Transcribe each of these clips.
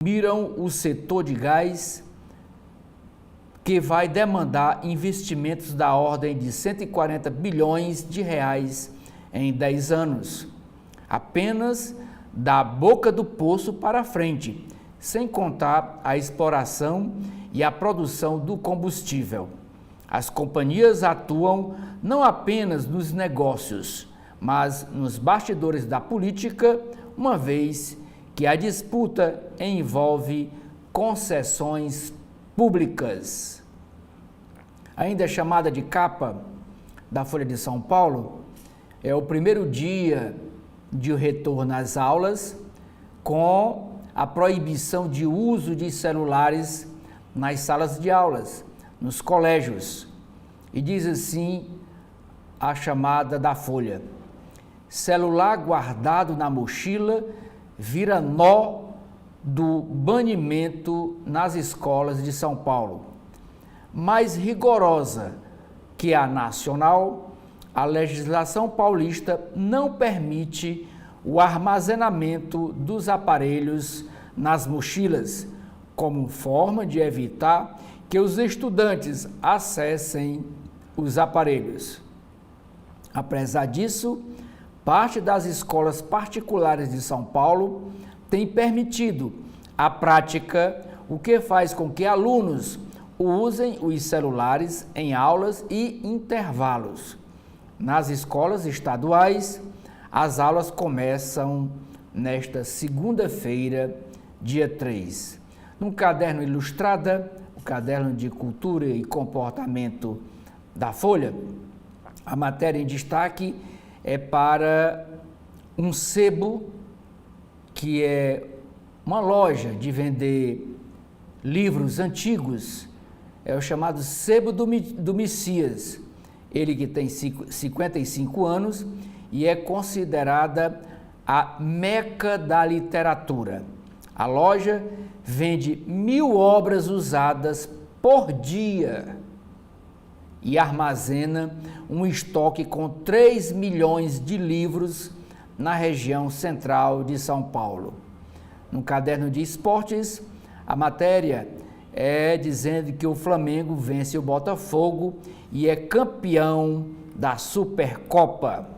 miram o setor de gás, que vai demandar investimentos da ordem de 140 bilhões de reais em 10 anos, apenas da boca do poço para frente, sem contar a exploração e a produção do combustível. As companhias atuam não apenas nos negócios, mas nos bastidores da política, uma vez que a disputa envolve concessões públicas. Ainda chamada de capa da Folha de São Paulo, é o primeiro dia de retorno às aulas com a proibição de uso de celulares nas salas de aulas, nos colégios. E diz assim a chamada da Folha: celular guardado na mochila vira nó do banimento nas escolas de São Paulo. Mais rigorosa que a nacional, a legislação paulista não permite o armazenamento dos aparelhos nas mochilas, como forma de evitar que os estudantes acessem os aparelhos. Apesar disso, parte das escolas particulares de São Paulo tem permitido a prática, o que faz com que alunos usem os celulares em aulas e intervalos. Nas escolas estaduais, as aulas começam nesta segunda-feira, dia 3. No caderno Ilustrada, o caderno de cultura e comportamento da Folha, a matéria em destaque é para um sebo, que é uma loja de vender livros antigos, é o chamado Sebo do Messias. Ele que tem 55 anos e é considerada a meca da literatura. A loja vende 1.000 obras usadas por dia e armazena um estoque com 3 milhões de livros na região central de São Paulo. No caderno de esportes, a matéria é dizendo que o Flamengo vence o Botafogo e é campeão da Supercopa.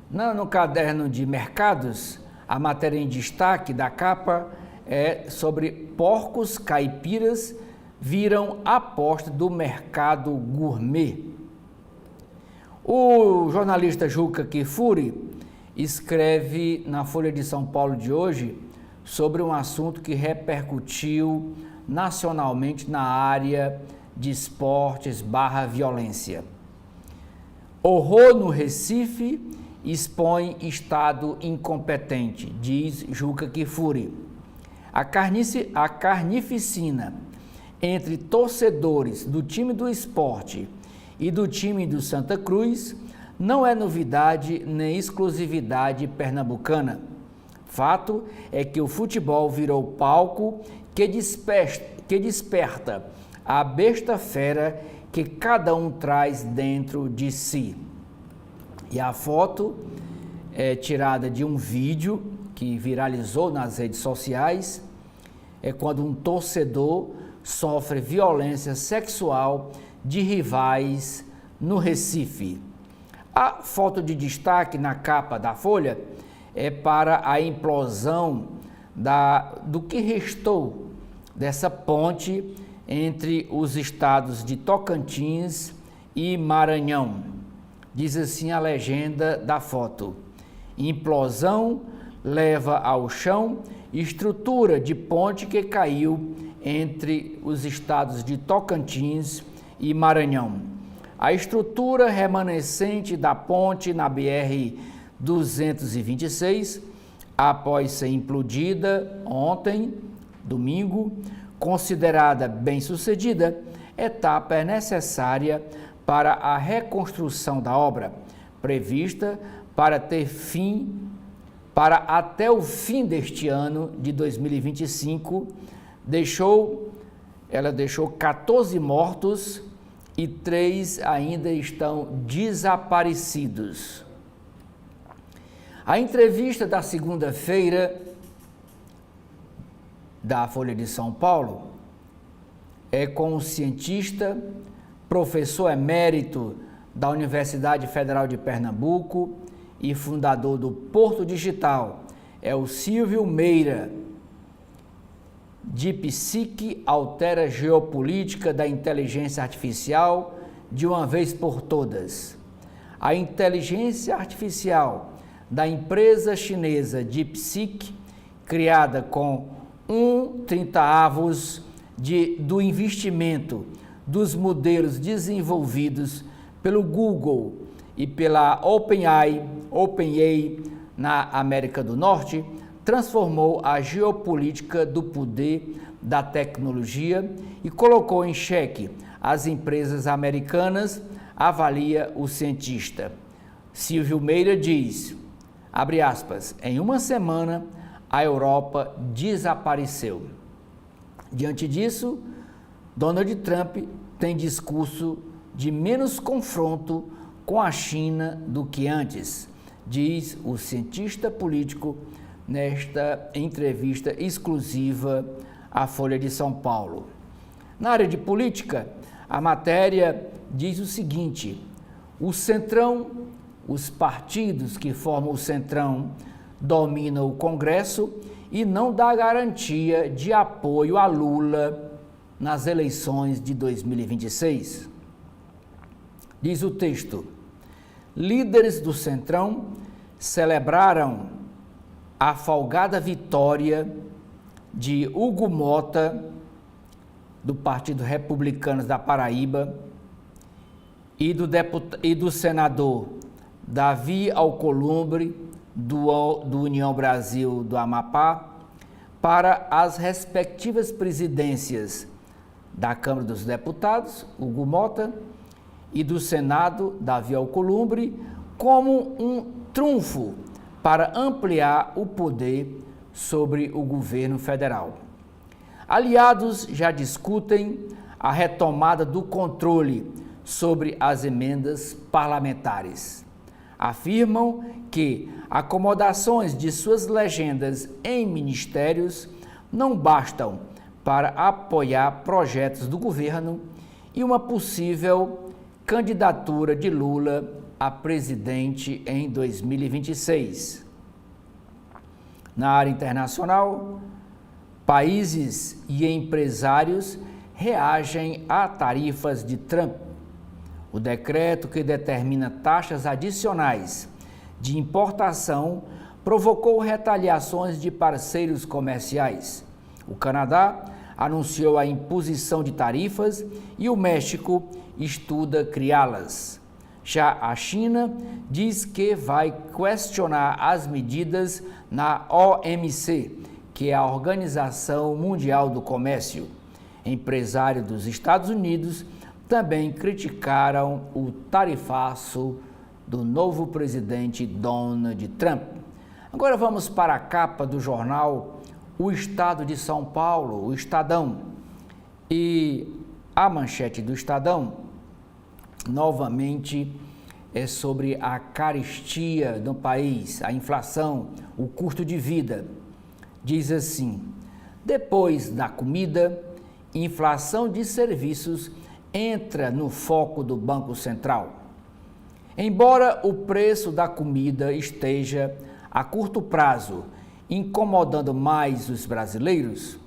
No caderno de mercados, a matéria em destaque da capa é sobre porcos caipiras viram aposta do mercado gourmet. O jornalista Juca Kfouri escreve na Folha de São Paulo de hoje sobre um assunto que repercutiu nacionalmente na área de esportes / violência. Horror no Recife expõe estado incompetente, diz Juca Kfouri. A carnificina entre torcedores do time do Sport e do time do Santa Cruz não é novidade nem exclusividade pernambucana. Fato é que o futebol virou palco que desperta a besta fera que cada um traz dentro de si. E a foto é tirada de um vídeo que viralizou nas redes sociais, é quando um torcedor sofre violência sexual de rivais no Recife. A foto de destaque na capa da Folha é para a implosão do que restou dessa ponte entre os estados de Tocantins e Maranhão. Diz assim a legenda da foto: implosão leva ao chão estrutura de ponte que caiu entre os estados de Tocantins e Maranhão. A estrutura remanescente da ponte na BR-226, após ser implodida ontem, domingo, considerada bem-sucedida, etapa é necessária para a reconstrução da obra, prevista para até o fim deste ano de 2025, ela deixou 14 mortos e 3 ainda estão desaparecidos. A entrevista da segunda-feira da Folha de São Paulo é com o cientista, professor emérito da Universidade Federal de Pernambuco e fundador do Porto Digital, é o Silvio Meira. DeepSeek altera a geopolítica da inteligência artificial de uma vez por todas. A inteligência artificial da empresa chinesa DeepSeek, criada com 1/30 do investimento dos modelos desenvolvidos pelo Google e pela OpenAI na América do Norte, transformou a geopolítica do poder da tecnologia e colocou em xeque as empresas americanas, avalia o cientista. Silvio Meira diz, abre aspas, em uma semana a Europa desapareceu. Diante disso, Donald Trump tem discurso de menos confronto com a China do que antes, diz o cientista político nesta entrevista exclusiva à Folha de São Paulo. Na área de política, a matéria diz o seguinte: o Centrão, os partidos que formam o Centrão dominam o Congresso e não dá garantia de apoio a Lula nas eleições de 2026. Diz o texto: líderes do Centrão celebraram a folgada vitória de Hugo Mota, do Partido Republicano da Paraíba, e do senador Davi Alcolumbre, do União Brasil do Amapá, para as respectivas presidências da Câmara dos Deputados, Hugo Mota, e do Senado, Davi Alcolumbre, como um trunfo para ampliar o poder sobre o governo federal. Aliados já discutem a retomada do controle sobre as emendas parlamentares. Afirmam que acomodações de suas legendas em ministérios não bastam para apoiar projetos do governo e uma possível candidatura de Lula a presidente em 2026. Na área internacional, países e empresários reagem a tarifas de Trump. O decreto que determina taxas adicionais de importação provocou retaliações de parceiros comerciais. O Canadá anunciou a imposição de tarifas e o México estuda criá-las. Já a China diz que vai questionar as medidas na OMC, que é a Organização Mundial do Comércio. Empresários dos Estados Unidos também criticaram o tarifaço do novo presidente Donald Trump. Agora vamos para a capa do jornal O Estado de São Paulo, o Estadão. E a manchete do Estadão, novamente, é sobre a carestia do país, a inflação, o custo de vida. Diz assim: depois da comida, inflação de serviços entra no foco do Banco Central. Embora o preço da comida esteja, a curto prazo, incomodando mais os brasileiros,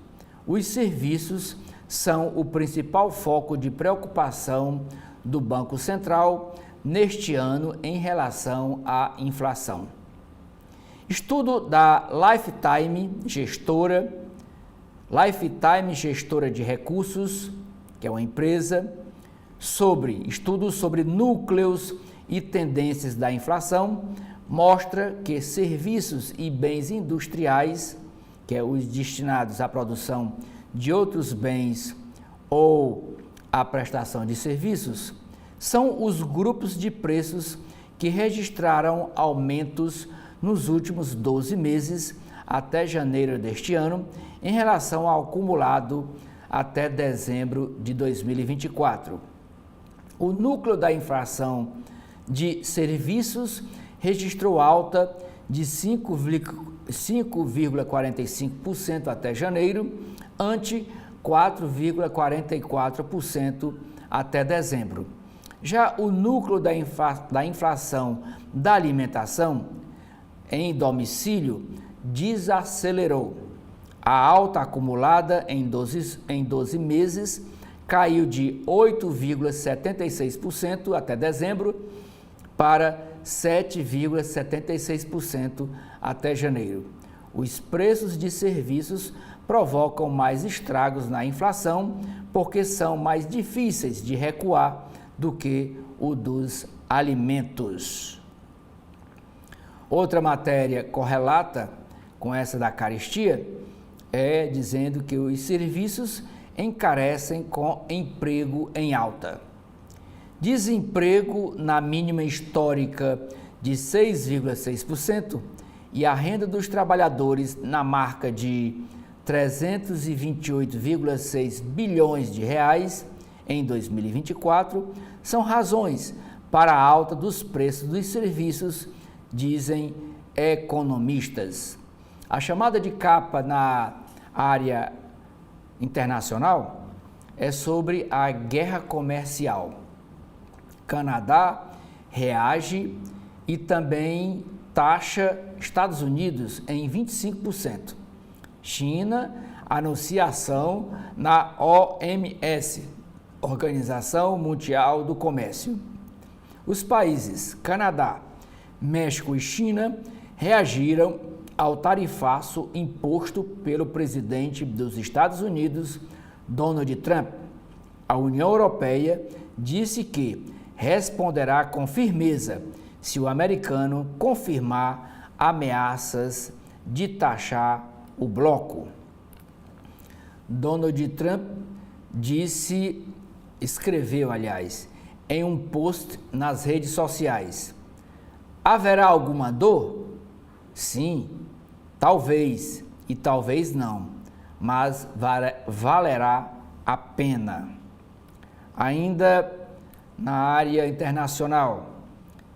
os serviços são o principal foco de preocupação do Banco Central neste ano em relação à inflação. Estudo da Lifetime Gestora de Recursos, que é uma empresa, estudos sobre núcleos e tendências da inflação, mostra que serviços e bens industriais, que é os destinados à produção de outros bens ou à prestação de serviços, são os grupos de preços que registraram aumentos nos últimos 12 meses até janeiro deste ano, em relação ao acumulado até dezembro de 2024. O núcleo da inflação de serviços registrou alta de 5,4% 5,45% até janeiro, ante 4,44% até dezembro. Já o núcleo da inflação da alimentação em domicílio desacelerou. A alta acumulada em 12 meses caiu de 8,76% até dezembro para 7,76% até janeiro. Os preços de serviços provocam mais estragos na inflação porque são mais difíceis de recuar do que o dos alimentos. Outra matéria correlata com essa da carestia é dizendo que os serviços encarecem com emprego em alta. Desemprego na mínima histórica de 6,6% e a renda dos trabalhadores na marca de 328,6 bilhões de reais em 2024 são razões para a alta dos preços dos serviços, dizem economistas. A chamada de capa na área internacional é sobre a guerra comercial. Canadá reage e também taxa Estados Unidos em 25%. China anuncia ação na OMS, Organização Mundial do Comércio. Os países Canadá, México e China reagiram ao tarifaço imposto pelo presidente dos Estados Unidos, Donald Trump. A União Europeia disse que responderá com firmeza se o americano confirmar ameaças de taxar o bloco. Donald Trump escreveu, em um post nas redes sociais: haverá alguma dor? Sim, talvez e talvez não, mas valerá a pena. Ainda na área internacional,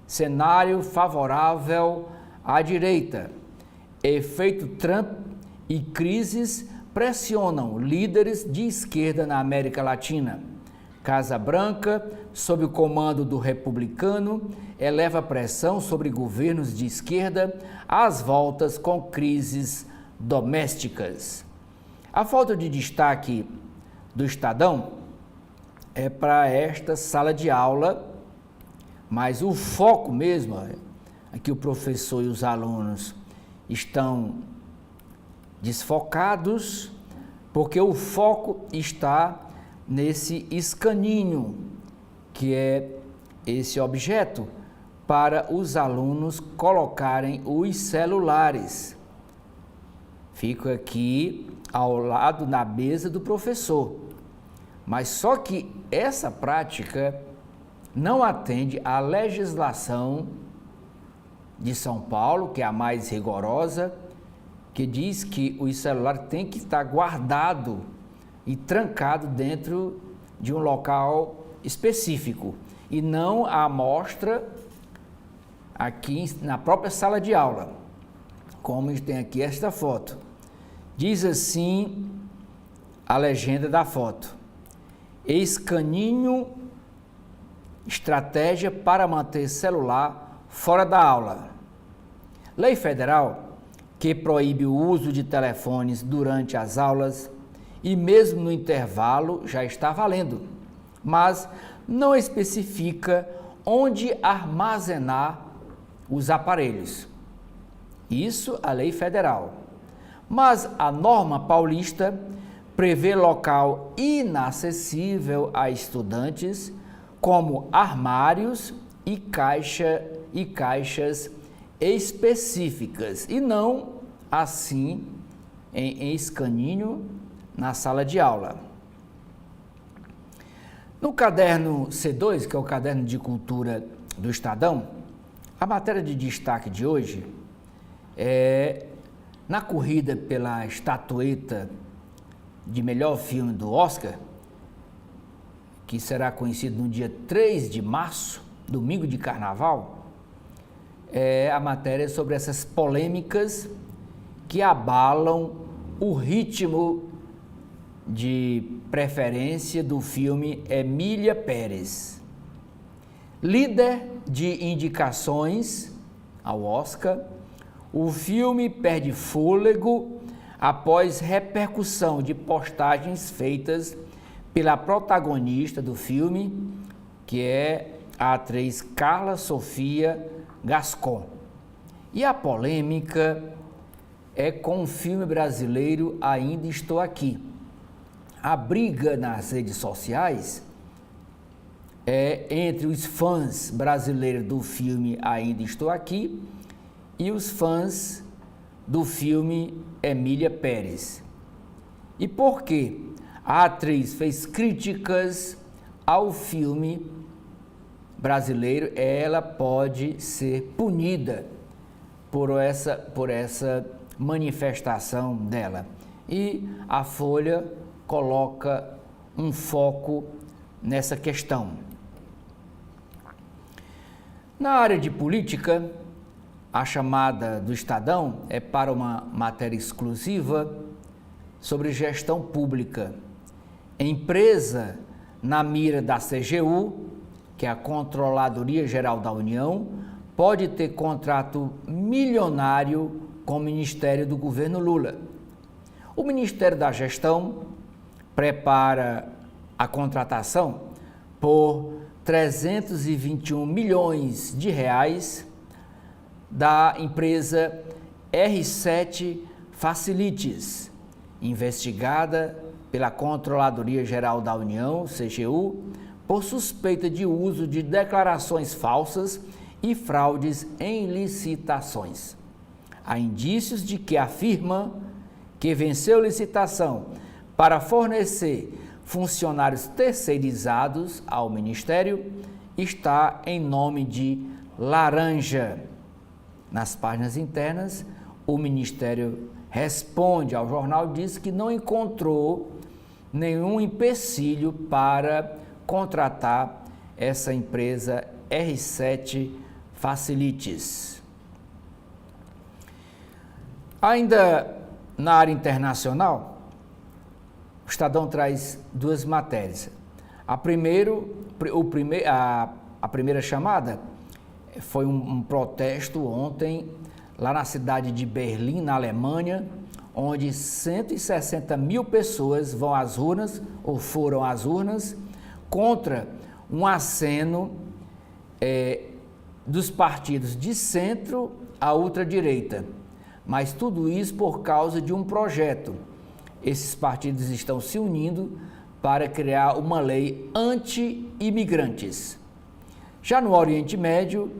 cenário favorável à direita. Efeito Trump e crises pressionam líderes de esquerda na América Latina. Casa Branca, sob o comando do republicano, eleva pressão sobre governos de esquerda às voltas com crises domésticas. A falta de destaque do Estadão é para esta sala de aula, mas o foco mesmo é que o professor e os alunos estão desfocados, porque o foco está nesse escaninho, que é esse objeto para os alunos colocarem os celulares. Fica aqui ao lado na mesa do professor. Mas só que essa prática não atende à legislação de São Paulo, que é a mais rigorosa, que diz que o celular tem que estar guardado e trancado dentro de um local específico e não à mostra aqui na própria sala de aula, como tem aqui esta foto. Diz assim a legenda da foto: escaninho, estratégia para manter celular fora da aula. Lei federal que proíbe o uso de telefones durante as aulas e mesmo no intervalo já está valendo, mas não especifica onde armazenar os aparelhos. Isso a lei federal. Mas a norma paulista prevê local inacessível a estudantes, como armários e caixas específicas, e não assim em escaninho na sala de aula. No caderno C2, que é o caderno de cultura do Estadão, a matéria de destaque de hoje é na corrida pela estatueta de melhor filme do Oscar, que será conhecido no dia 3 de março, domingo de carnaval. A matéria sobre essas polêmicas que abalam o ritmo de preferência do filme Emília Pérez. Líder de indicações ao Oscar, o filme perde fôlego após repercussão de postagens feitas pela protagonista do filme, que é a atriz Carla Sofia Gascon. E a polêmica é com o filme brasileiro Ainda Estou Aqui. A briga nas redes sociais é entre os fãs brasileiros do filme Ainda Estou Aqui e os fãs do filme Emília Pérez. E por quê? A atriz fez críticas ao filme brasileiro, ela pode ser punida por essa manifestação dela. E a Folha coloca um foco nessa questão. Na área de política, a chamada do Estadão é para uma matéria exclusiva sobre gestão pública. Empresa na mira da CGU, que é a Controladoria Geral da União, pode ter contrato milionário com o Ministério do governo Lula. O Ministério da Gestão prepara a contratação por 321 milhões de reais da empresa R7 Facilities, investigada pela Controladoria Geral da União, CGU, por suspeita de uso de declarações falsas e fraudes em licitações. Há indícios de que a firma que venceu licitação para fornecer funcionários terceirizados ao Ministério está em nome de Laranja. Nas páginas internas, o Ministério responde ao jornal, diz que não encontrou nenhum empecilho para contratar essa empresa R7 Facilities. Ainda na área internacional, o Estadão traz duas matérias. A primeira chamada foi um protesto ontem lá na cidade de Berlim, na Alemanha, onde 160 mil pessoas vão às urnas, ou foram às urnas, contra um aceno dos partidos de centro à ultradireita. Mas tudo isso por causa de um projeto. Esses partidos estão se unindo para criar uma lei anti-imigrantes. Já no Oriente Médio,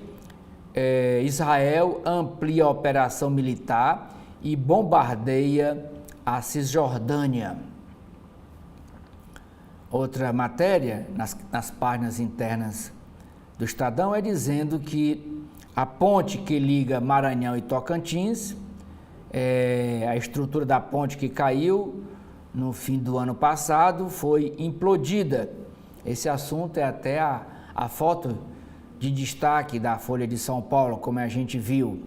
Israel amplia a operação militar e bombardeia a Cisjordânia. Outra matéria, nas páginas internas do Estadão, é dizendo que a ponte que liga Maranhão e Tocantins, a estrutura da ponte que caiu no fim do ano passado, foi implodida. Esse assunto é até a foto de destaque da Folha de São Paulo, como a gente viu.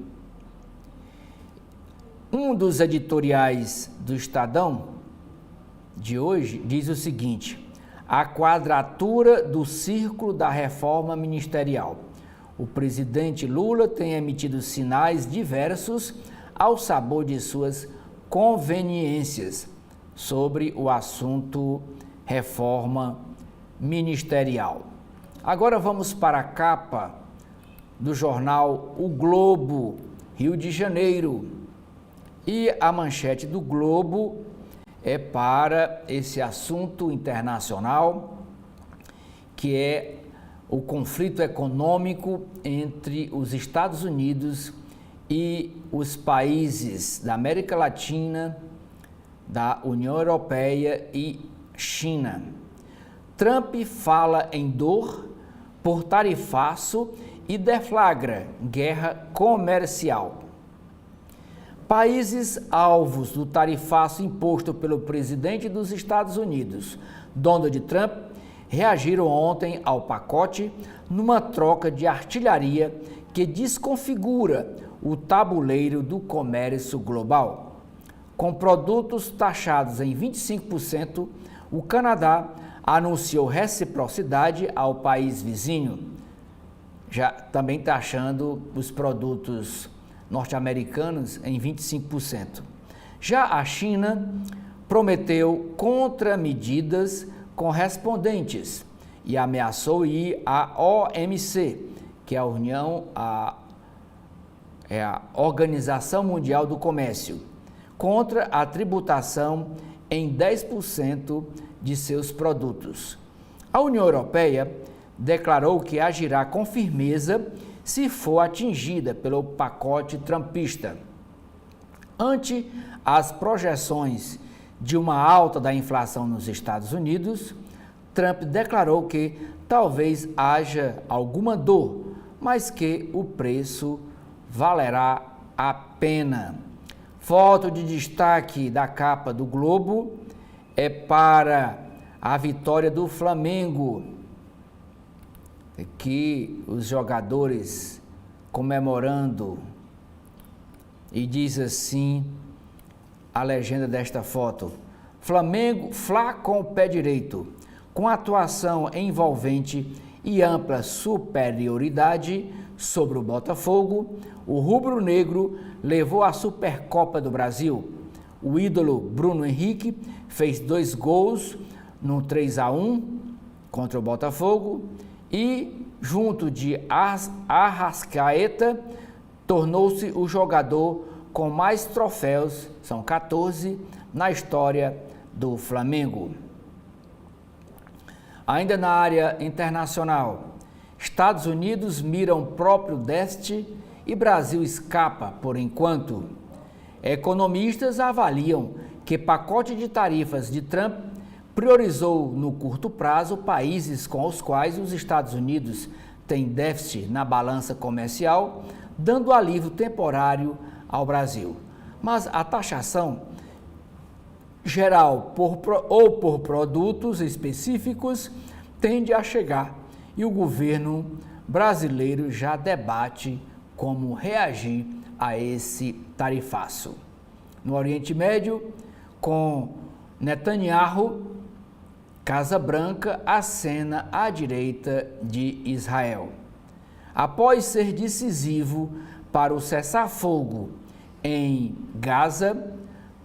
Um dos editoriais do Estadão de hoje diz o seguinte: a quadratura do círculo da reforma ministerial. O presidente Lula tem emitido sinais diversos ao sabor de suas conveniências sobre o assunto reforma ministerial. Agora vamos para a capa do jornal O Globo, Rio de Janeiro. E a manchete do Globo é para esse assunto internacional, que é o conflito econômico entre os Estados Unidos e os países da América Latina, da União Europeia e China. Trump fala em dor por tarifaço e deflagra guerra comercial. Países alvos do tarifaço imposto pelo presidente dos Estados Unidos, Donald Trump, reagiram ontem ao pacote numa troca de artilharia que desconfigura o tabuleiro do comércio global. Com produtos taxados em 25%, o Canadá anunciou reciprocidade ao país vizinho, já também taxando os produtos norte-americanos em 25%. Já a China prometeu contramedidas correspondentes e ameaçou ir à OMC, que é a Organização Mundial do Comércio, contra a tributação em 10% de seus produtos. A União Europeia declarou que agirá com firmeza se for atingida pelo pacote trumpista. Ante as projeções de uma alta da inflação nos Estados Unidos, Trump declarou que talvez haja alguma dor, mas que o preço valerá a pena. Foto de destaque da capa do Globo é para a vitória do Flamengo, que os jogadores comemorando, e diz assim a legenda desta foto: Flamengo Fla com o pé direito, com atuação envolvente e ampla superioridade sobre o Botafogo, o rubro-negro levou a Supercopa do Brasil. O ídolo Bruno Henrique fez 2 gols no 3-1 contra o Botafogo e, junto de Arrascaeta, tornou-se o jogador com mais troféus, são 14, na história do Flamengo. Ainda na área internacional, Estados Unidos miram próprio déficit e Brasil escapa por enquanto. Economistas avaliam que pacote de tarifas de Trump priorizou no curto prazo países com os quais os Estados Unidos têm déficit na balança comercial, dando alívio temporário ao Brasil. Mas a taxação geral por produtos específicos tende a chegar e o governo brasileiro já debate como reagir a esse tarifaço. No Oriente Médio, com Netanyahu, Casa Branca acena à direita de Israel. Após ser decisivo para o cessar-fogo em Gaza,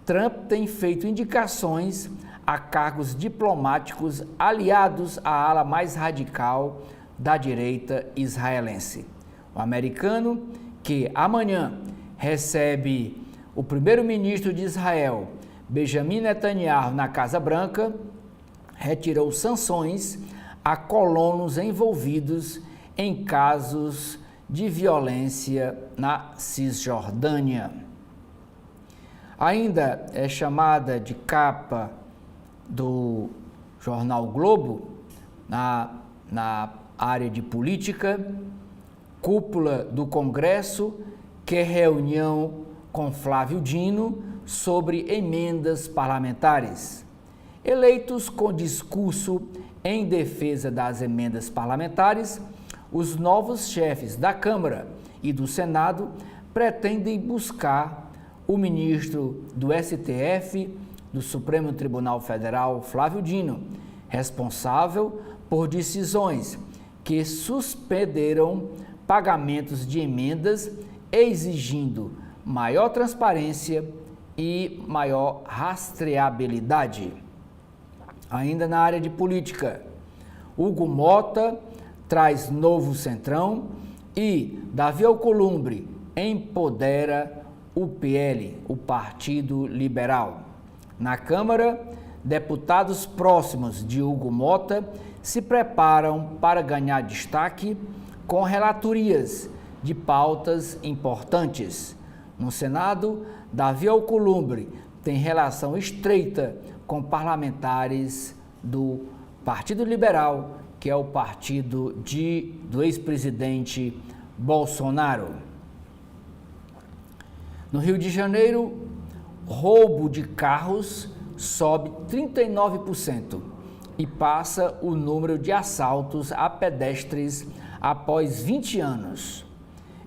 Trump tem feito indicações a cargos diplomáticos aliados à ala mais radical da direita israelense. O americano, que amanhã recebe o primeiro-ministro de Israel, Benjamin Netanyahu, na Casa Branca, retirou sanções a colonos envolvidos em casos de violência na Cisjordânia. Ainda é chamada de capa do jornal Globo, na área de política, cúpula do Congresso quer reunião com Flávio Dino sobre emendas parlamentares. Eleitos com discurso em defesa das emendas parlamentares, os novos chefes da Câmara e do Senado pretendem buscar o ministro do STF, do Supremo Tribunal Federal, Flávio Dino, responsável por decisões que suspenderam pagamentos de emendas, exigindo maior transparência e maior rastreabilidade. Ainda na área de política, Hugo Mota traz novo centrão e Davi Alcolumbre empodera o PL, o Partido Liberal. Na Câmara, deputados próximos de Hugo Mota se preparam para ganhar destaque com relatorias de pautas importantes. No Senado, Davi Alcolumbre tem relação estreita com parlamentares do Partido Liberal, que é o partido do ex-presidente Bolsonaro. No Rio de Janeiro, roubo de carros sobe 39% e passa o número de assaltos a pedestres após 20 anos.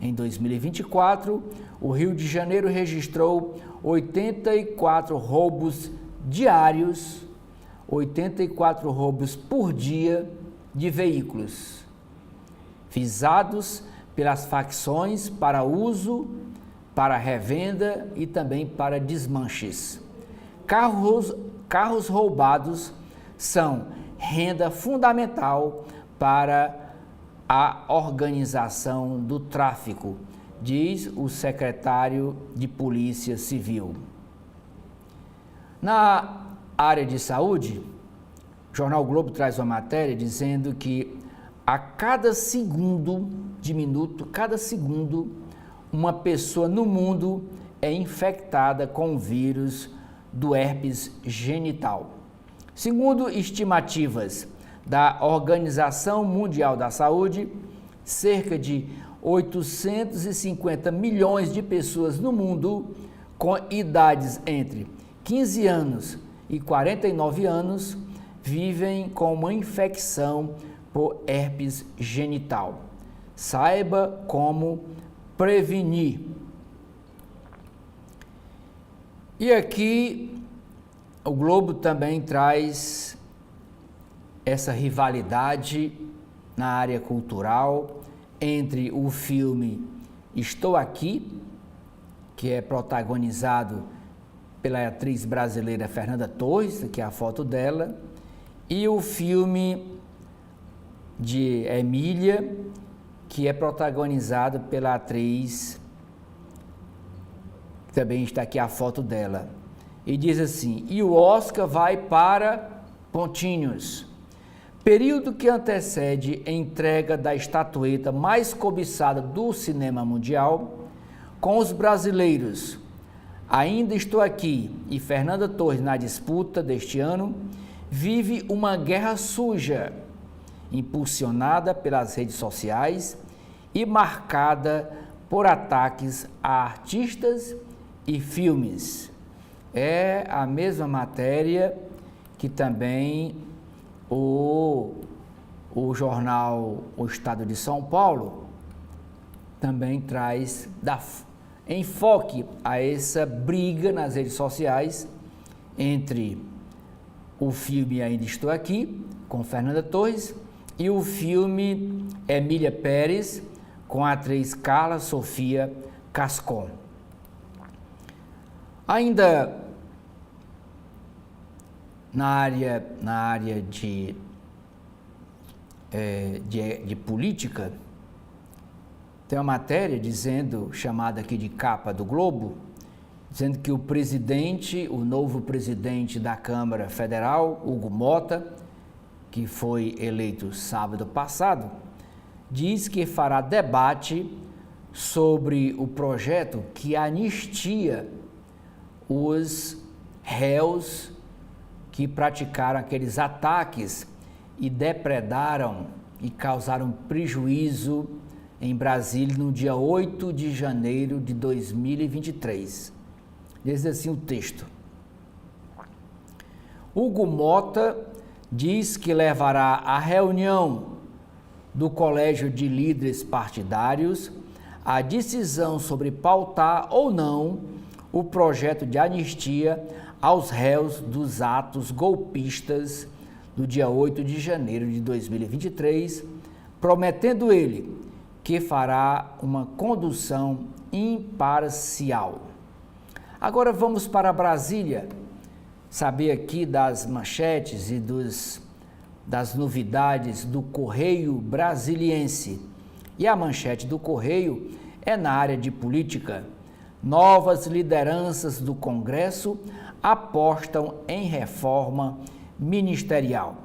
Em 2024, o Rio de Janeiro registrou 84 roubos diários, 84 roubos por dia de veículos, visados pelas facções para uso, para revenda e também para desmanches. Carros roubados são renda fundamental para a organização do tráfico, diz o secretário de Polícia Civil. Na área de saúde, o Jornal Globo traz uma matéria dizendo que a cada segundo de minuto, cada segundo, uma pessoa no mundo é infectada com o vírus do herpes genital. Segundo estimativas da Organização Mundial da Saúde, cerca de 850 milhões de pessoas no mundo com idades entre 15 anos e 49 anos vivem com uma infecção por herpes genital. Saiba como prevenir. E aqui o Globo também traz essa rivalidade na área cultural entre o filme Estou Aqui, que é protagonizado pela atriz brasileira Fernanda Torres, que é a foto dela, e o filme de Emília, que é protagonizado pela atriz, também está aqui a foto dela, e diz assim: e o Oscar vai para pontinhos. Período que antecede a entrega da estatueta mais cobiçada do cinema mundial, com os brasileiros Ainda Estou Aqui e Fernanda Torres na disputa deste ano, vive uma guerra suja, impulsionada pelas redes sociais e marcada por ataques a artistas e filmes. É a mesma matéria que também o jornal O Estado de São Paulo também traz enfoque a essa briga nas redes sociais entre o filme Ainda Estou Aqui, com Fernanda Torres, e o filme Emília Pérez, com a atriz Carla Sofia Cascon. Ainda na área de política, tem uma matéria chamada aqui de capa do Globo, dizendo que o novo presidente da Câmara Federal, Hugo Mota, que foi eleito sábado passado, diz que fará debate sobre o projeto que anistia os réus que praticaram aqueles ataques e depredaram e causaram prejuízo em Brasília no dia 8 de janeiro de 2023. Diz assim o texto: Hugo Mota diz que levará a reunião do Colégio de Líderes Partidários a decisão sobre pautar ou não o projeto de anistia aos réus dos atos golpistas do dia 8 de janeiro de 2023, prometendo ele que fará uma condução imparcial. Agora vamos para Brasília, saber aqui das manchetes e das novidades do Correio Brasiliense. E a manchete do Correio é na área de política. Novas lideranças do Congresso apostam em reforma ministerial.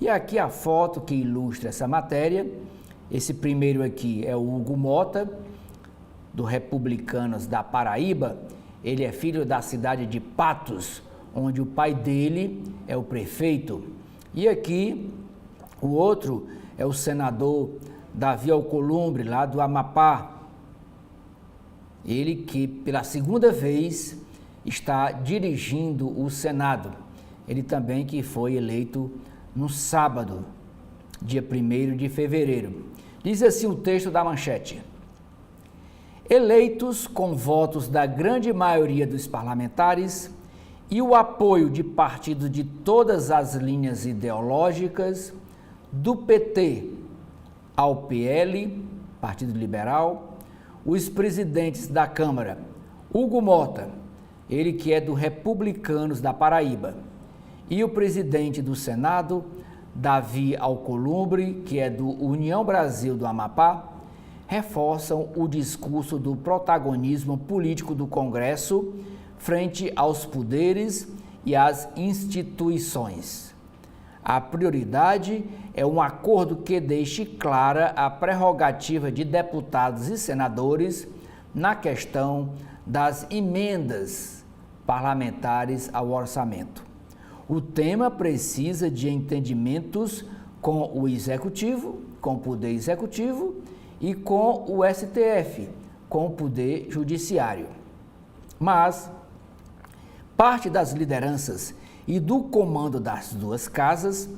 E aqui a foto que ilustra essa matéria. Esse primeiro aqui é o Hugo Mota, do Republicanos da Paraíba. Ele é filho da cidade de Patos, onde o pai dele é o prefeito. E aqui o outro é o senador Davi Alcolumbre, lá do Amapá. Ele que pela segunda vez está dirigindo o Senado. Ele também que foi eleito no sábado, dia 1º de fevereiro. Diz assim o texto da manchete: eleitos com votos da grande maioria dos parlamentares e o apoio de partidos de todas as linhas ideológicas, do PT ao PL, Partido Liberal, os presidentes da Câmara, Hugo Mota, ele que é do Republicanos da Paraíba, e o presidente do Senado, Davi Alcolumbre, que é do União Brasil do Amapá, reforçam o discurso do protagonismo político do Congresso frente aos poderes e às instituições. A prioridade é um acordo que deixe clara a prerrogativa de deputados e senadores na questão das emendas parlamentares ao orçamento. O tema precisa de entendimentos com o Executivo, com o Poder Executivo e com o STF, com o Poder Judiciário. Mas parte das lideranças e do comando das duas casas,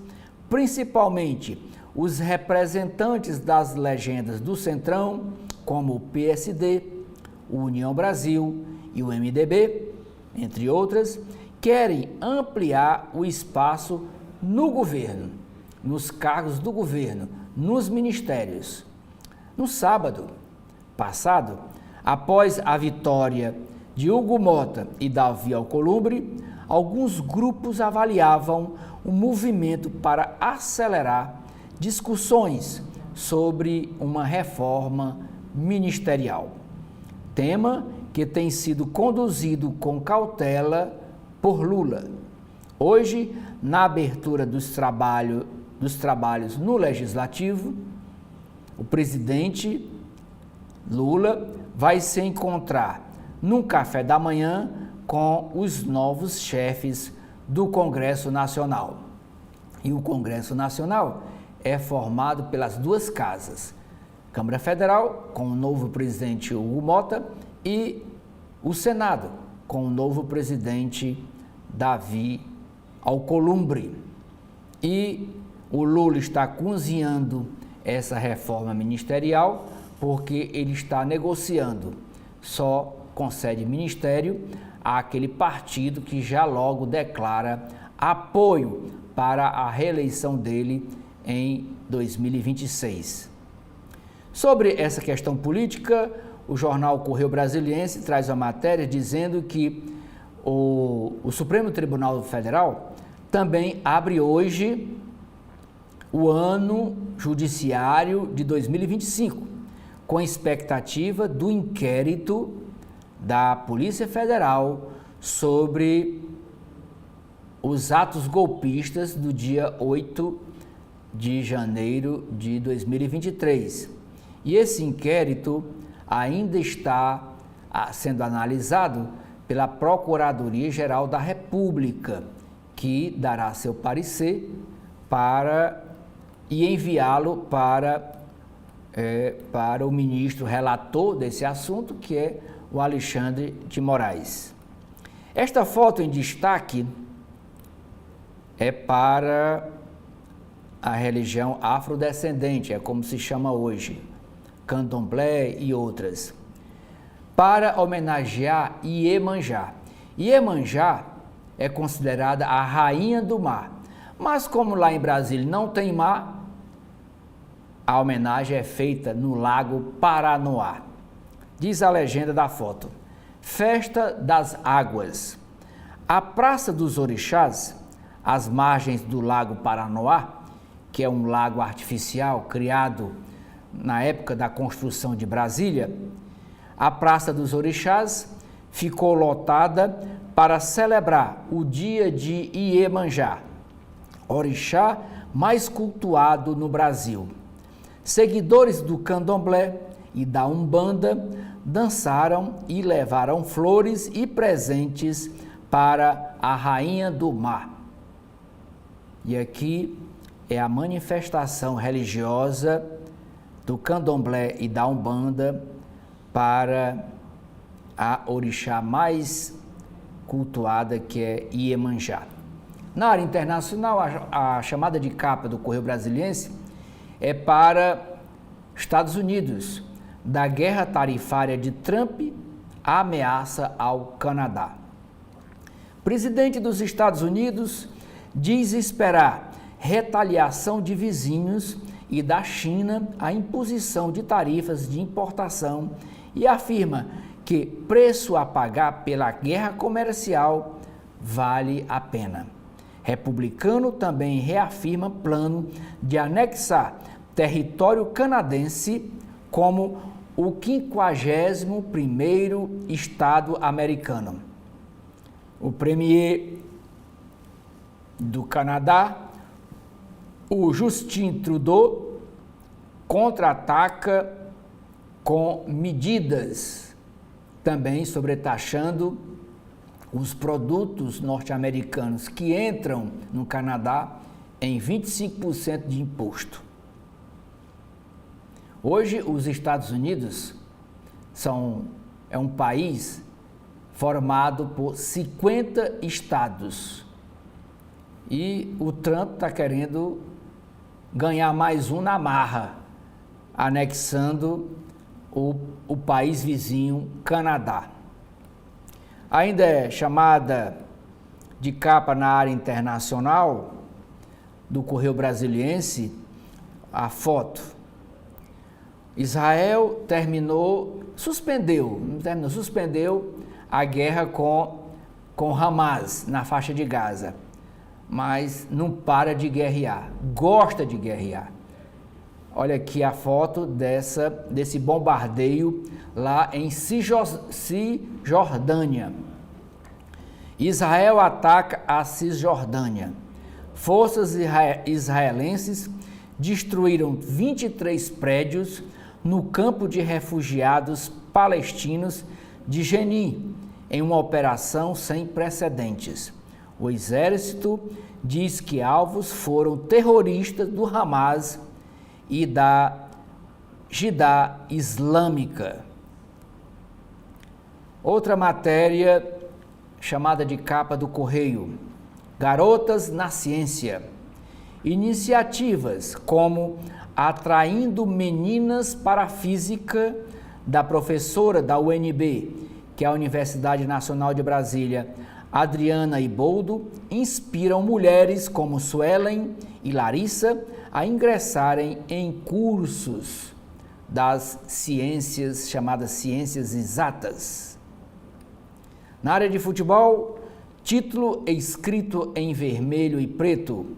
principalmente os representantes das legendas do Centrão, como o PSD, o União Brasil e o MDB, entre outras, querem ampliar o espaço no governo, nos cargos do governo, nos ministérios. No sábado passado, após a vitória de Hugo Mota e Davi Alcolumbre, alguns grupos avaliavam um movimento para acelerar discussões sobre uma reforma ministerial, tema que tem sido conduzido com cautela por Lula. Hoje, na abertura dos trabalhos no Legislativo, o presidente Lula vai se encontrar num café da manhã com os novos chefes do Congresso Nacional. E o Congresso Nacional é formado pelas duas casas, Câmara Federal, com o novo presidente Hugo Mota, e o Senado, com o novo presidente Davi Alcolumbre. E o Lula está cozinhando essa reforma ministerial porque ele está negociando. Só concede ministério àquele partido que já logo declara apoio para a reeleição dele em 2026. Sobre essa questão política, o jornal Correio Brasiliense traz uma matéria dizendo que o Supremo Tribunal Federal também abre hoje o ano judiciário de 2025, com expectativa do inquérito da Polícia Federal sobre os atos golpistas do dia 8 de janeiro de 2023. E esse inquérito ainda está sendo analisado pela Procuradoria-Geral da República, que dará seu parecer e enviá-lo para o ministro relator desse assunto, que é o Alexandre de Moraes. Esta foto em destaque é para a religião afrodescendente, é como se chama hoje, Candomblé e outras, para homenagear Iemanjá. Iemanjá é considerada a rainha do mar, mas como lá em Brasília não tem mar, a homenagem é feita no Lago Paranoá. Diz a legenda da foto: Festa das Águas. A Praça dos Orixás, às margens do Lago Paranoá, que é um lago artificial criado na época da construção de Brasília, a Praça dos Orixás ficou lotada para celebrar o dia de Iemanjá, orixá mais cultuado no Brasil. Seguidores do Candomblé e da Umbanda dançaram e levaram flores e presentes para a Rainha do Mar. E aqui é a manifestação religiosa do Candomblé e da Umbanda para a orixá mais cultuada, que é Iemanjá. Na área internacional, a chamada de capa do Correio Brasiliense é para Estados Unidos. da guerra tarifária de Trump ameaça ao Canadá. Presidente dos Estados Unidos diz esperar retaliação de vizinhos e da China à imposição de tarifas de importação e afirma que preço a pagar pela guerra comercial vale a pena. Republicano também reafirma plano de anexar território canadense como o 51º estado americano. O premier do Canadá, o Justin Trudeau, contra-ataca com medidas, também sobretaxando os produtos norte-americanos que entram no Canadá em 25% de imposto. Hoje, os Estados Unidos é um país formado por 50 estados. E o Trump está querendo ganhar mais um na marra, anexando o país vizinho, Canadá. Ainda é chamada de capa na área internacional do Correio Brasiliense a foto. Israel suspendeu a guerra com Hamas na faixa de Gaza, mas não para de guerrear, gosta de guerrear. Olha aqui a foto desse bombardeio lá em Cisjordânia. Israel ataca a Cisjordânia. Forças israelenses destruíram 23 prédios no campo de refugiados palestinos de Jenin, em uma operação sem precedentes. O exército diz que alvos foram terroristas do Hamas e da Jihad Islâmica. Outra matéria chamada de capa do Correio: Garotas na Ciência. Iniciativas como Atraindo Meninas para a Física, da professora da UNB, que é a Universidade Nacional de Brasília, Adriana Iboldo, inspiram mulheres como Suelen e Larissa a ingressarem em cursos das ciências, chamadas ciências exatas. Na área de futebol, título escrito em vermelho e preto.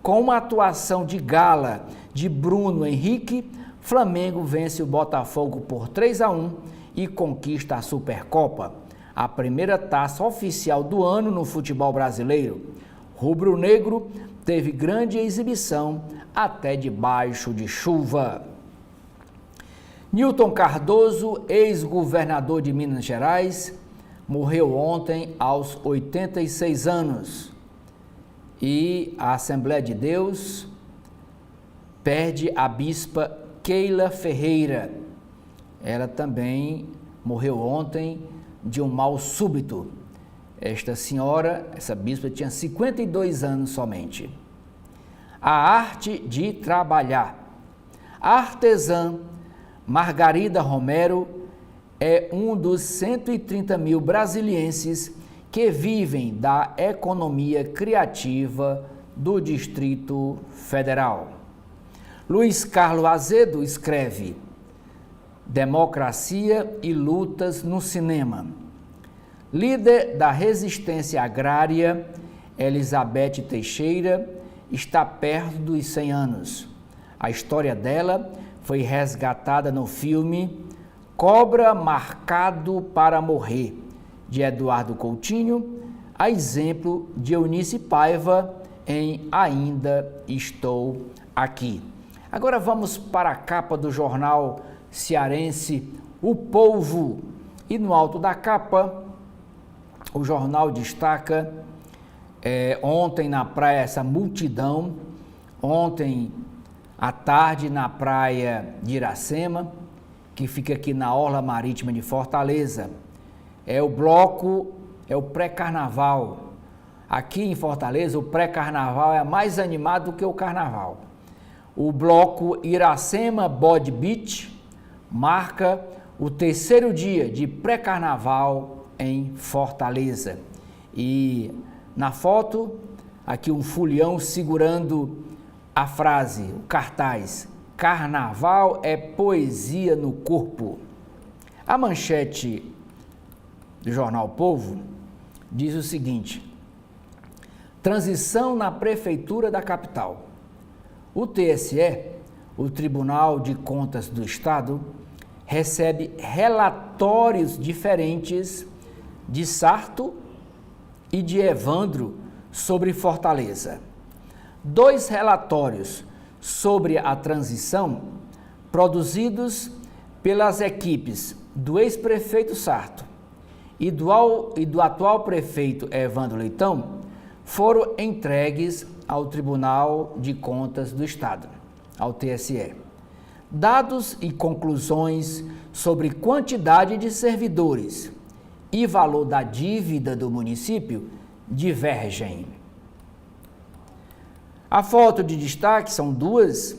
Com uma atuação de gala de Bruno Henrique, Flamengo vence o Botafogo por 3-1 e conquista a Supercopa, a primeira taça oficial do ano no futebol brasileiro. Rubro-negro teve grande exibição até debaixo de chuva. Newton Cardoso, ex-governador de Minas Gerais, morreu ontem aos 86 anos. E a Assembleia de Deus perde a bispa Keila Ferreira. Ela também morreu ontem de um mal súbito. Essa bispa tinha 52 anos somente. A arte de trabalhar. A artesã Margarida Romero é um dos 130 mil brasilienses que vivem da economia criativa do Distrito Federal. Luiz Carlos Azedo escreve: Democracia e lutas no cinema. Líder da resistência agrária, Elizabeth Teixeira, está perto dos 100 anos. A história dela foi resgatada no filme Cobra Marcado para Morrer, de Eduardo Coutinho, a exemplo de Eunice Paiva em Ainda Estou Aqui. Agora vamos para a capa do jornal cearense O Povo. E no alto da capa, o jornal destaca ontem na praia essa multidão, ontem à tarde na praia de Iracema, que fica aqui na orla marítima de Fortaleza. É o bloco, é o pré-carnaval. Aqui em Fortaleza, o pré-carnaval é mais animado do que o carnaval. O bloco Iracema Body Beach marca o terceiro dia de pré-carnaval em Fortaleza. E na foto, aqui um folião segurando a frase, o cartaz: Carnaval é poesia no corpo. A manchete do jornal O Povo diz o seguinte: transição na prefeitura da capital. O TSE, o Tribunal de Contas do Estado, recebe relatórios diferentes de Sarto e de Evandro sobre Fortaleza. 2 relatórios sobre a transição, produzidos pelas equipes do ex-prefeito Sarto e do atual prefeito Evandro Leitão, foram entregues ao Tribunal de Contas do Estado, ao TSE. Dados e conclusões sobre quantidade de servidores e valor da dívida do município divergem. A foto de destaque, são 2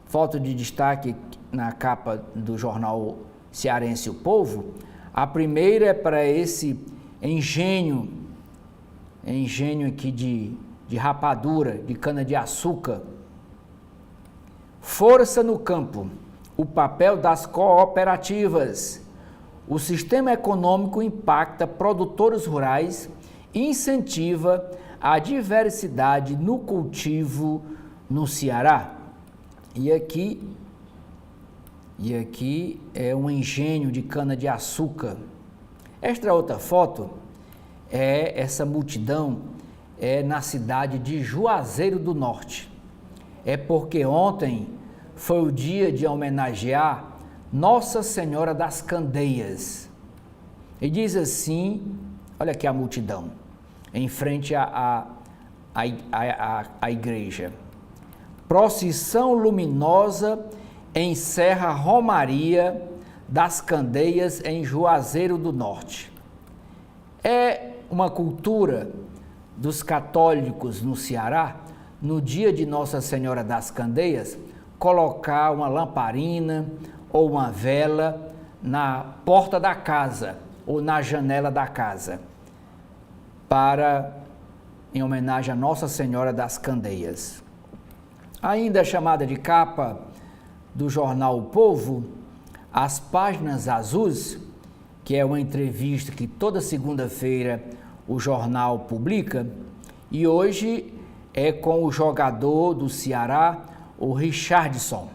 fotos de destaque na capa do jornal cearense O Povo. A primeira é para esse engenho aqui de rapadura, de cana-de-açúcar. Força no campo, o papel das cooperativas. O sistema econômico impacta produtores rurais e incentiva a diversidade no cultivo no Ceará. E aqui é um engenho de cana-de-açúcar. Esta outra foto é essa multidão na cidade de Juazeiro do Norte. É porque ontem foi o dia de homenagear Nossa Senhora das Candeias. E diz assim, olha aqui a multidão, em frente à igreja. Procissão luminosa encerra Romaria das Candeias em Juazeiro do Norte. É uma cultura dos católicos no Ceará, no dia de Nossa Senhora das Candeias, colocar uma lamparina ou uma vela na porta da casa ou na janela da casa, em homenagem a Nossa Senhora das Candeias. Ainda chamada de capa do jornal O Povo, As Páginas Azuis, que é uma entrevista que toda segunda-feira o jornal publica, e hoje é com o jogador do Ceará, o Richardson.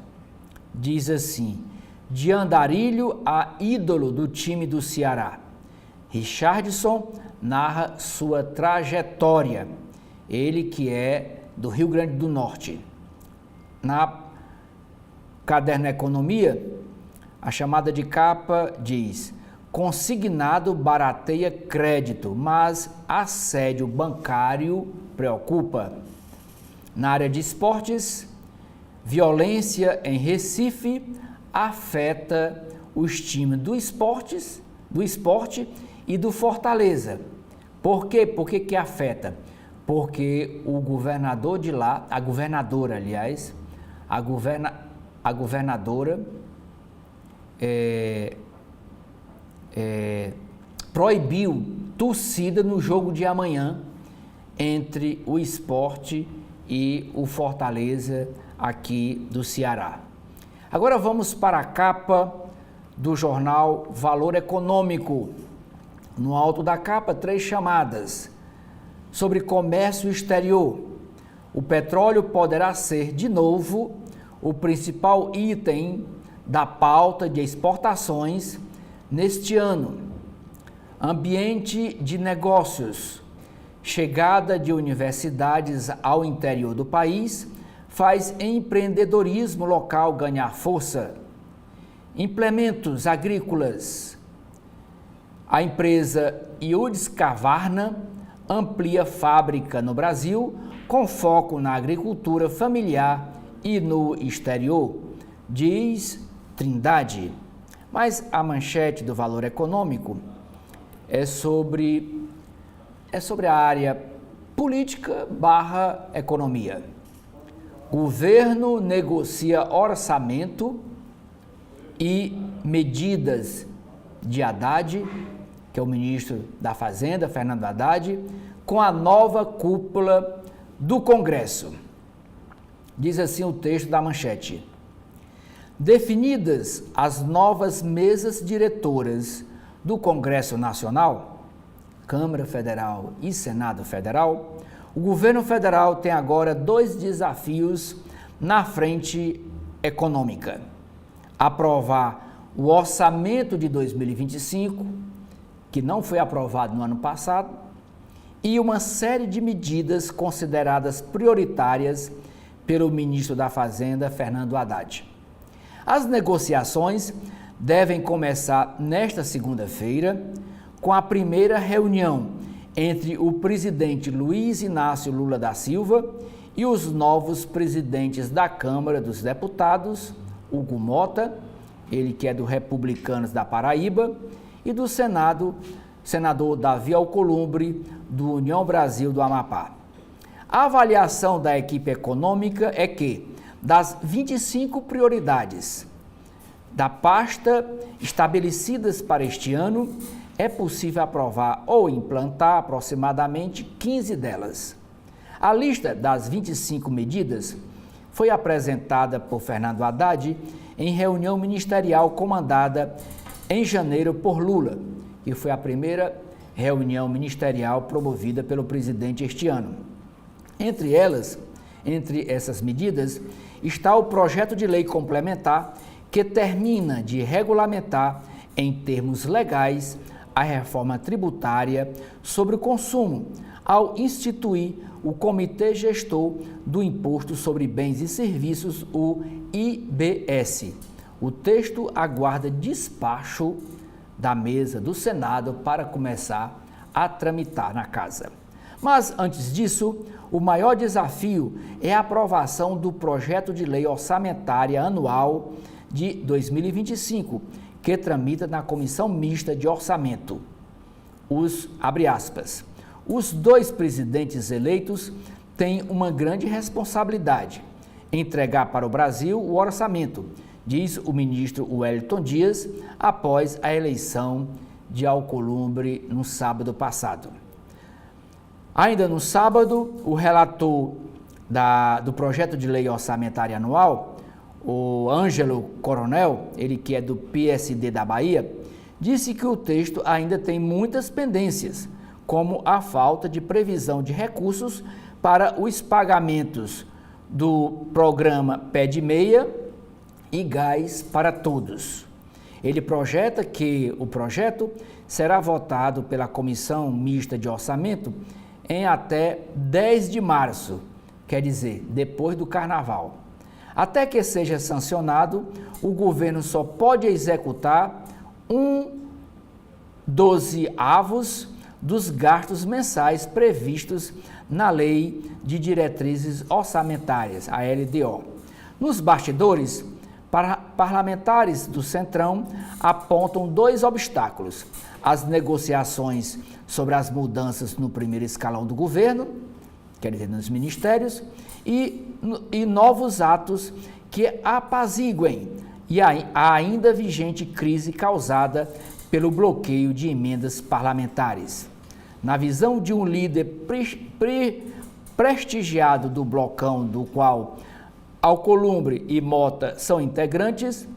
Diz assim: de andarilho a ídolo do time do Ceará. Richardson narra sua trajetória, ele que é do Rio Grande do Norte. Na Caderno Economia, a chamada de capa diz: consignado barateia crédito, mas assédio bancário preocupa. Na área de esportes, violência em Recife afeta os times do esporte e do Fortaleza. Por quê? Por que afeta? Porque o governador de lá, a governadora proibiu torcida no jogo de amanhã entre o esporte e o Fortaleza aqui do Ceará. Agora vamos para a capa do jornal Valor Econômico. No alto da capa, 3 chamadas sobre comércio exterior. O petróleo poderá ser, de novo, o principal item da pauta de exportações neste ano. Ambiente de negócios. Chegada de universidades ao interior do país faz empreendedorismo local ganhar força. Implementos agrícolas. A empresa Husqvarna amplia fábrica no Brasil com foco na agricultura familiar e no exterior, diz Trindade. Mas a manchete do Valor Econômico é sobre a área política / economia. Governo negocia orçamento e medidas de Haddad, que é o ministro da Fazenda, Fernando Haddad, com a nova cúpula do Congresso. Diz assim o texto da manchete: definidas as novas mesas diretoras do Congresso Nacional, Câmara Federal e Senado Federal, o governo federal tem agora 2 desafios na frente econômica: aprovar o orçamento de 2025, que não foi aprovado no ano passado, e uma série de medidas consideradas prioritárias pelo ministro da Fazenda, Fernando Haddad. As negociações devem começar nesta segunda-feira, com a primeira reunião entre o presidente Luiz Inácio Lula da Silva e os novos presidentes da Câmara dos Deputados, Hugo Mota, ele que é do Republicanos da Paraíba, e do Senado, senador Davi Alcolumbre, do União Brasil do Amapá. A avaliação da equipe econômica é que, das 25 prioridades da pasta estabelecidas para este ano, é possível aprovar ou implantar aproximadamente 15 delas. A lista das 25 medidas foi apresentada por Fernando Haddad em reunião ministerial comandada em janeiro por Lula, que foi a primeira reunião ministerial promovida pelo presidente este ano. Entre essas medidas, está o projeto de lei complementar que termina de regulamentar, em termos legais, a reforma tributária sobre o consumo, ao instituir o Comitê Gestor do Imposto sobre Bens e Serviços, o IBS. O texto aguarda despacho da mesa do Senado para começar a tramitar na casa. Mas, antes disso, o maior desafio é a aprovação do projeto de lei orçamentária anual de 2025, que tramita na Comissão Mista de Orçamento. Abre aspas, os 2 presidentes eleitos têm uma grande responsabilidade: entregar para o Brasil o orçamento, diz o ministro Wellington Dias, após a eleição de Alcolumbre no sábado passado. Ainda no sábado, o relator do projeto de lei orçamentária anual, o Ângelo Coronel, ele que é do PSD da Bahia, disse que o texto ainda tem muitas pendências, como a falta de previsão de recursos para os pagamentos do programa Pé de Meia e Gás para Todos. Ele projeta que o projeto será votado pela Comissão Mista de Orçamento em até 10 de março, quer dizer, depois do Carnaval. Até que seja sancionado, o governo só pode executar 1/12 dos gastos mensais previstos na Lei de Diretrizes Orçamentárias, a LDO. Nos bastidores, parlamentares do Centrão apontam 2 obstáculos: as negociações sobre as mudanças no primeiro escalão do governo, quer dizer, nos ministérios, e novos atos que apaziguem a ainda vigente crise causada pelo bloqueio de emendas parlamentares. Na visão de um líder prestigiado do blocão, do qual Alcolumbre e Mota são integrantes,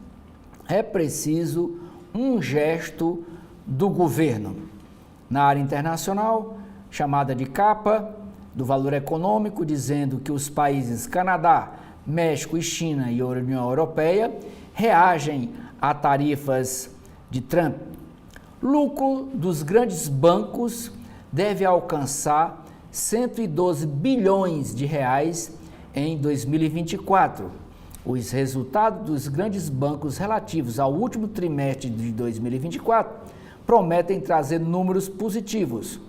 é preciso um gesto do governo. Na área internacional, chamada de capa do valor econômico, dizendo que os países Canadá, México e China e a União Europeia reagem a tarifas de Trump. Lucro dos grandes bancos deve alcançar 112 bilhões de reais em 2024. Os resultados dos grandes bancos relativos ao último trimestre de 2024 prometem trazer números positivos.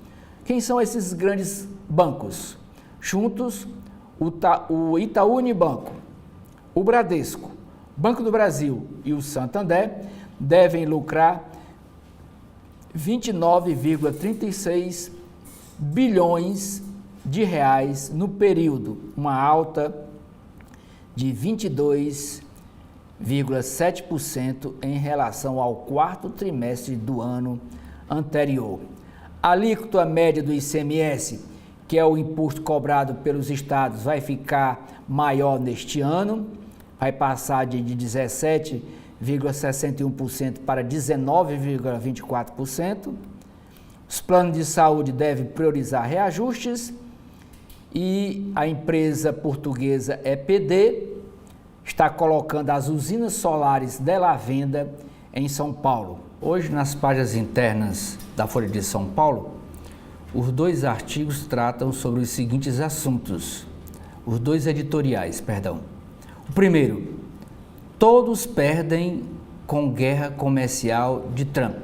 Quem são esses grandes bancos? Juntos, o Itaú Unibanco, o Bradesco, Banco do Brasil e o Santander devem lucrar 29,36 bilhões de reais no período, uma alta de 22 0,7% em relação ao quarto trimestre do ano anterior. A alíquota média do ICMS, que é o imposto cobrado pelos estados, vai ficar maior neste ano, vai passar de 17,61% para 19,24%. Os planos de saúde devem priorizar reajustes e a empresa portuguesa EPD está colocando as usinas solares dela à venda em São Paulo. Hoje, nas páginas internas da Folha de São Paulo, os dois artigos tratam sobre os seguintes assuntos. Os dois editoriais, perdão. O primeiro, todos perdem com guerra comercial de Trump.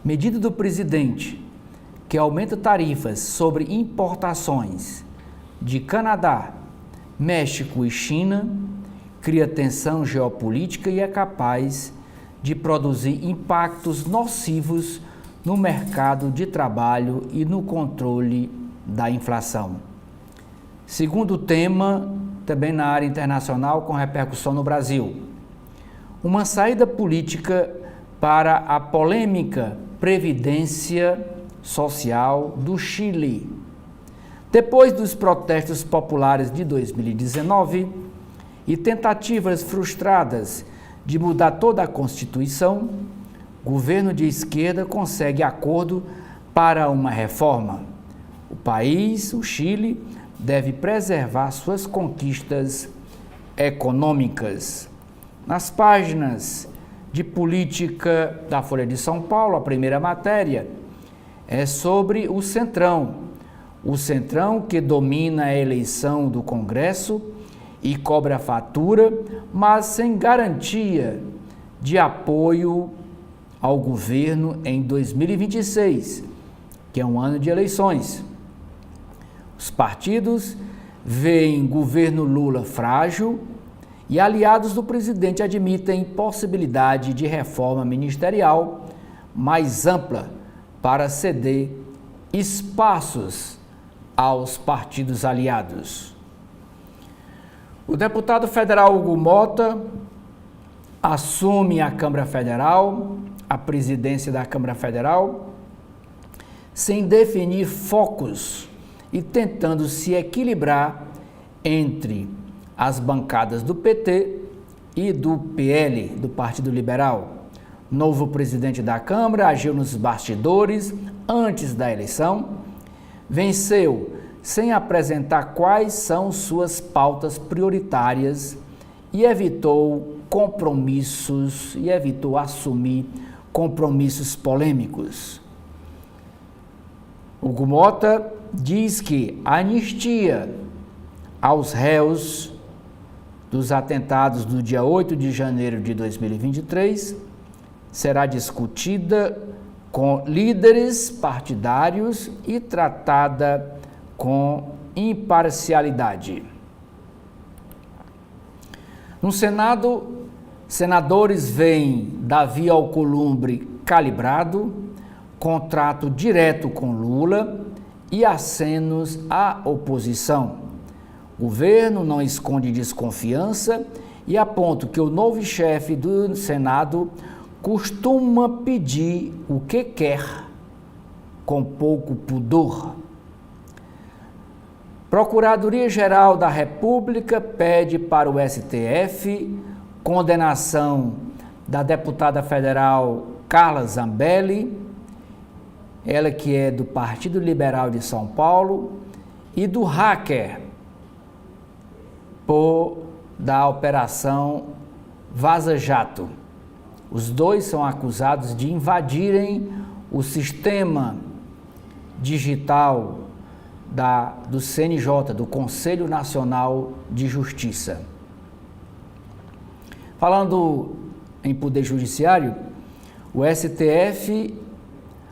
Medida do presidente que aumenta tarifas sobre importações de Canadá, México e China, cria tensão geopolítica e é capaz de produzir impactos nocivos no mercado de trabalho e no controle da inflação. Segundo tema, também na área internacional, com repercussão no Brasil, uma saída política para a polêmica Previdência Social do Chile. Depois dos protestos populares de 2019 e tentativas frustradas de mudar toda a Constituição, o governo de esquerda consegue acordo para uma reforma. O país, o Chile, deve preservar suas conquistas econômicas. Nas páginas de política da Folha de São Paulo, a primeira matéria é sobre o Centrão. O Centrão que domina a eleição do Congresso e cobra fatura, mas sem garantia de apoio ao governo em 2026, que é um ano de eleições. Os partidos veem governo Lula frágil e aliados do presidente admitem possibilidade de reforma ministerial mais ampla para ceder espaços aos partidos aliados. O deputado federal Hugo Mota assume a Câmara Federal, a presidência da Câmara Federal, sem definir focos e tentando se equilibrar entre as bancadas do PT e do PL, do Partido Liberal. Novo presidente da Câmara agiu nos bastidores antes da eleição, venceu sem apresentar quais são suas pautas prioritárias e evitou assumir compromissos polêmicos. Hugo Mota diz que a anistia aos réus dos atentados do dia 8 de janeiro de 2023 será discutida com líderes partidários e tratada com imparcialidade. No Senado, senadores veem Davi Alcolumbre calibrado, contrato direto com Lula e acenos à oposição. O governo não esconde desconfiança e aponta que o novo chefe do Senado costuma pedir o que quer, com pouco pudor. Procuradoria-Geral da República pede para o STF condenação da deputada federal Carla Zambelli, ela que é do Partido Liberal de São Paulo, e do hacker da Operação Vaza Jato. Os dois são acusados de invadirem o sistema digital do CNJ, do Conselho Nacional de Justiça. Falando em Poder Judiciário, o STF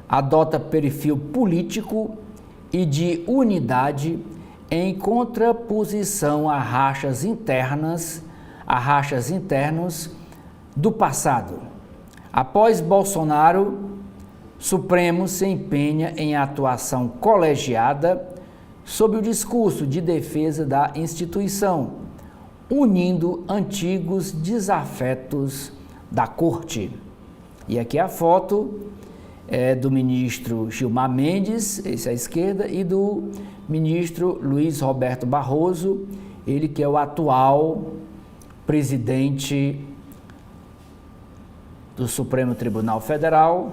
adota perfil político e de unidade em contraposição a rachas internos do passado. Após Bolsonaro, Supremo se empenha em atuação colegiada sob o discurso de defesa da instituição. unindo antigos desafetos da corte. E aqui a foto é do ministro Gilmar Mendes, esse à esquerda, e do ministro Luiz Roberto Barroso, ele que é o atual presidente do Supremo Tribunal Federal,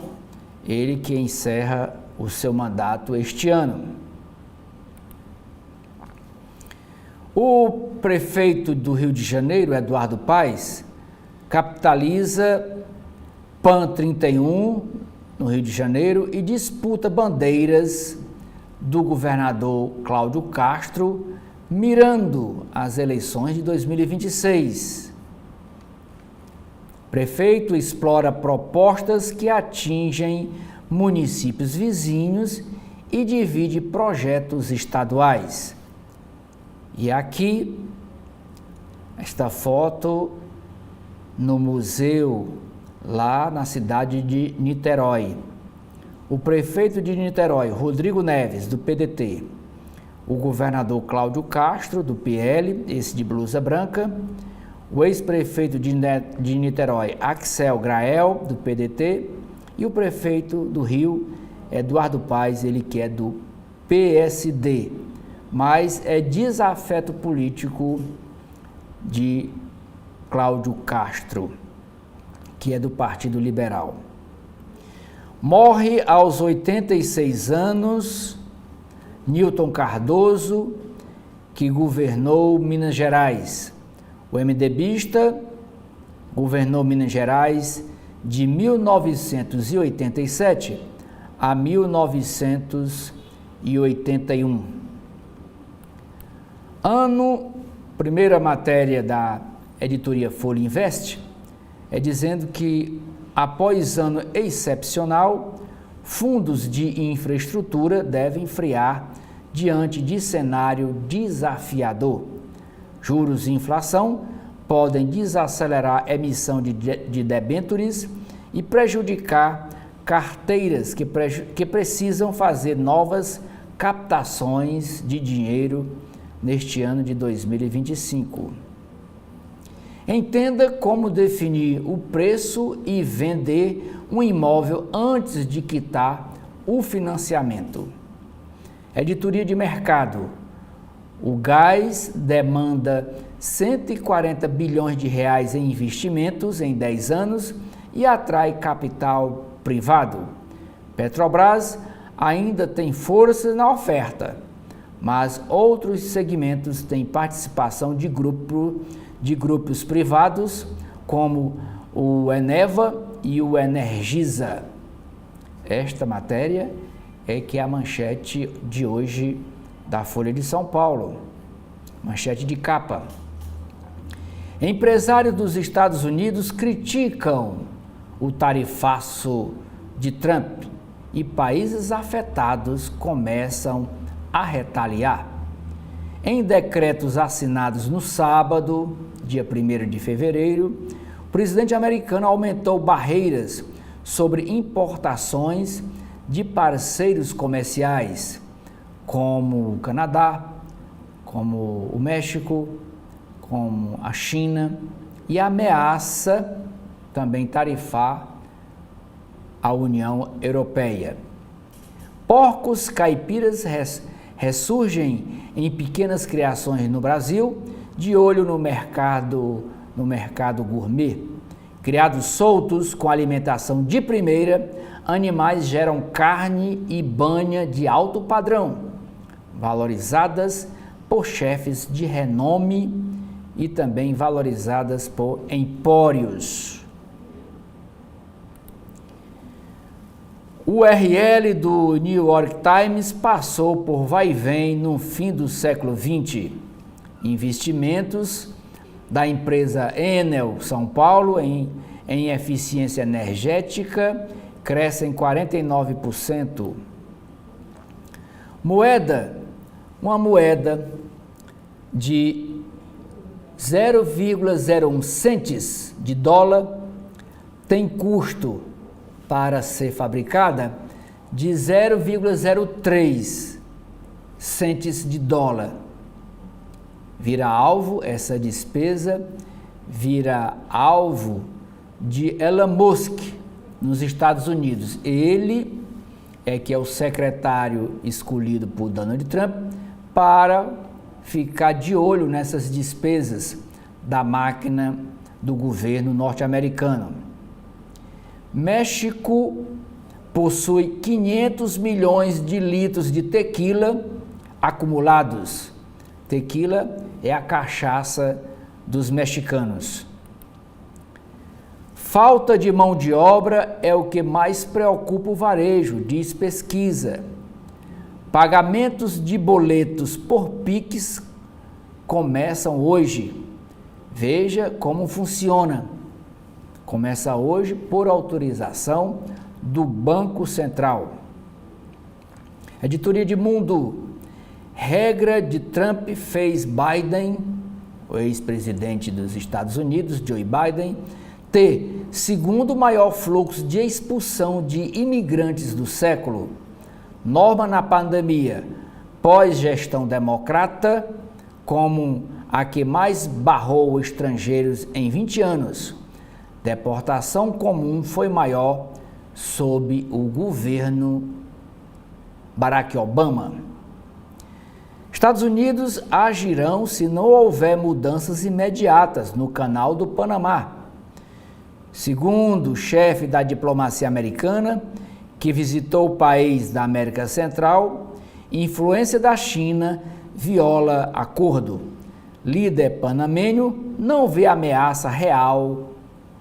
ele que encerra o seu mandato este ano. O prefeito do Rio de Janeiro, Eduardo Paes, capitaliza PAN 31 no Rio de Janeiro e disputa bandeiras do governador Cláudio Castro, mirando as eleições de 2026. Prefeito explora propostas que atingem municípios vizinhos e divide projetos estaduais. E aqui, esta foto no museu, lá na cidade de Niterói. O prefeito de Niterói, Rodrigo Neves, do PDT, o governador Cláudio Castro, do PL, esse de blusa branca, o ex-prefeito de Niterói, Axel Grael, do PDT, e o prefeito do Rio, Eduardo Paes, ele que é do PSD, mas é desafeto político de Cláudio Castro, que é do Partido Liberal. Morre aos 86 anos Newton Cardoso, que governou Minas Gerais. O MDBista governou Minas Gerais de 1987 a 1981. Primeira matéria da editoria Folha Invest, é dizendo que, após ano excepcional, fundos de infraestrutura devem frear diante de cenário desafiador. Juros e inflação podem desacelerar a emissão de debêntures e prejudicar carteiras que precisam fazer novas captações de dinheiro neste ano de 2025. Entenda como definir o preço e vender um imóvel antes de quitar o financiamento. Editoria de mercado. O gás demanda 140 bilhões de reais em investimentos em 10 anos e atrai capital privado. Petrobras ainda tem força na oferta, mas outros segmentos têm participação de grupos privados, como o Eneva e o Energisa. Esta matéria é que é a manchete de hoje da Folha de São Paulo, manchete de capa. Empresários dos Estados Unidos criticam o tarifaço de Trump e países afetados começam a retaliar. Em decretos assinados no sábado, dia 1º de fevereiro, o presidente americano aumentou barreiras sobre importações de parceiros comerciais, como o Canadá, como o México, como a China, e ameaça também tarifar a União Europeia. Porcos caipiras ressurgem em pequenas criações no Brasil, de olho no mercado gourmet. Criados soltos com alimentação de primeira, animais geram carne e banha de alto padrão, valorizadas por chefes de renome e também valorizadas por empórios. O URL do New York Times passou por vai e vem no fim do século XX. Investimentos da empresa Enel São Paulo em eficiência energética crescem 49%. Uma moeda de 0,01 centes de dólar tem custo para ser fabricada de 0,03 centes de dólar. essa despesa vira alvo de Elon Musk nos Estados Unidos. Ele que é o secretário escolhido por Donald Trump para ficar de olho nessas despesas da máquina do governo norte-americano. México possui 500 milhões de litros de tequila acumulados. Tequila é a cachaça dos mexicanos. Falta de mão de obra é o que mais preocupa o varejo, diz pesquisa. Pagamentos de boletos por Pix começam hoje. Veja como funciona. Começa hoje por autorização do Banco Central. Editoria de Mundo. Regra de Trump fez Biden, o ex-presidente dos Estados Unidos, Joe Biden, ter segundo maior fluxo de expulsão de imigrantes do século. Norma na pandemia, pós-gestão democrata, como a que mais barrou estrangeiros em 20 anos. Deportação comum foi maior sob o governo Barack Obama. Estados Unidos agirão se não houver mudanças imediatas no Canal do Panamá. Segundo o chefe da diplomacia americana, que visitou o país da América Central, influência da China viola acordo. Líder panamenho não vê ameaça real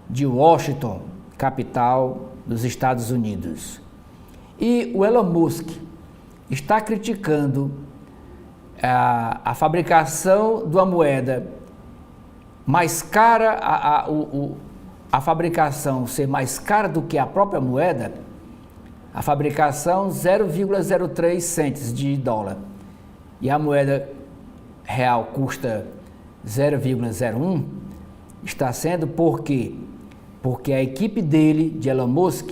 de Washington, capital dos Estados Unidos. E o Elon Musk está criticando a fabricação de uma moeda mais cara, a fabricação ser mais cara do que a própria moeda, a fabricação 0,03 centes de dólar e a moeda real custa 0,01, está sendo por quê? Porque a equipe dele, de Elon Musk,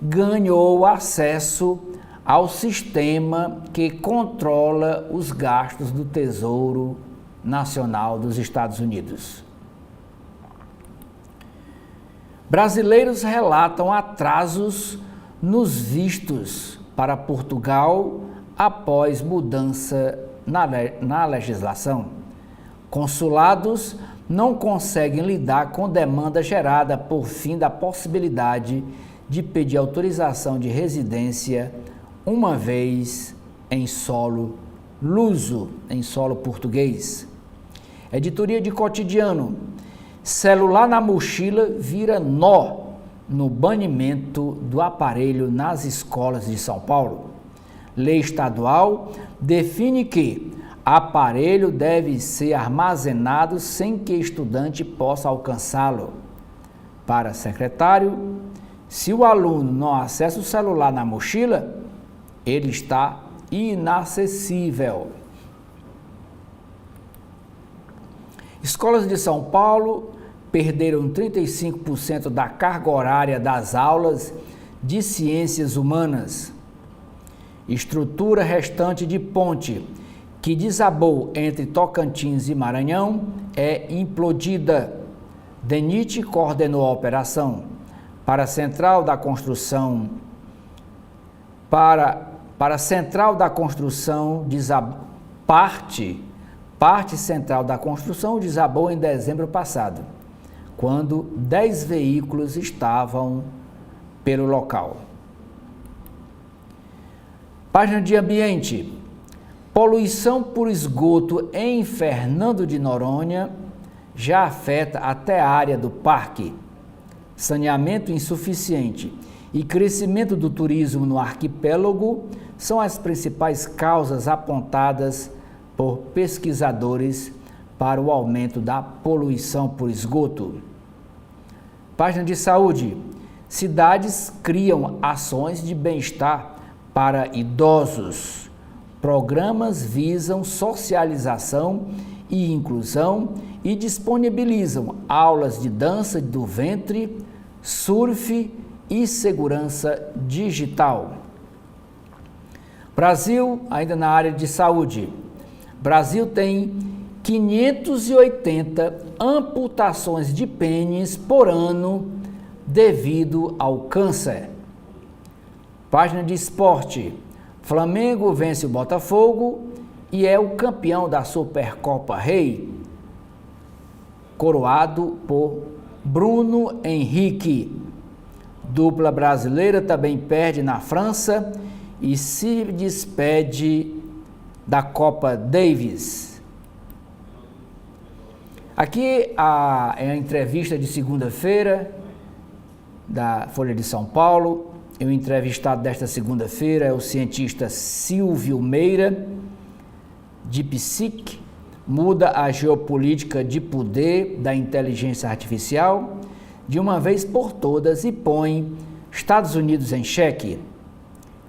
ganhou acesso ao sistema que controla os gastos do Tesouro Nacional dos Estados Unidos. Brasileiros relatam atrasos nos vistos para Portugal após mudança na legislação. Consulados não conseguem lidar com demanda gerada por fim da possibilidade de pedir autorização de residência uma vez em solo luso, em solo português. Editoria de Cotidiano. Celular na mochila vira nó no banimento do aparelho nas escolas de São Paulo. Lei estadual define que aparelho deve ser armazenado sem que estudante possa alcançá-lo. Para secretário, se o aluno não acessa o celular na mochila, ele está inacessível. Escolas de São Paulo perderam 35% da carga horária das aulas de ciências humanas. Estrutura restante de ponte que desabou entre Tocantins e Maranhão é implodida. DENIT coordenou a operação. Para a Central da Construção, Central da Construção parte central da construção desabou em dezembro passado, quando 10 veículos estavam pelo local. Página de Ambiente. Poluição por esgoto em Fernando de Noronha já afeta até a área do parque. Saneamento insuficiente e crescimento do turismo no arquipélago são as principais causas apontadas por pesquisadores para o aumento da poluição por esgoto. Página de Saúde. Cidades criam ações de bem-estar para idosos. Programas visam socialização e inclusão e disponibilizam aulas de dança do ventre, surf e segurança digital. Brasil, ainda na área de saúde. Brasil tem 580 amputações de pênis por ano devido ao câncer. Página de esporte. Flamengo vence o Botafogo e é o campeão da Supercopa Rei, coroado por Bruno Henrique. Dupla brasileira também perde na França e se despede da Copa Davis. Aqui é a entrevista de segunda-feira da Folha de São Paulo. O entrevistado desta segunda-feira é o cientista Silvio Meira, DeepSeek muda a geopolítica de poder da inteligência artificial de uma vez por todas e põe Estados Unidos em xeque.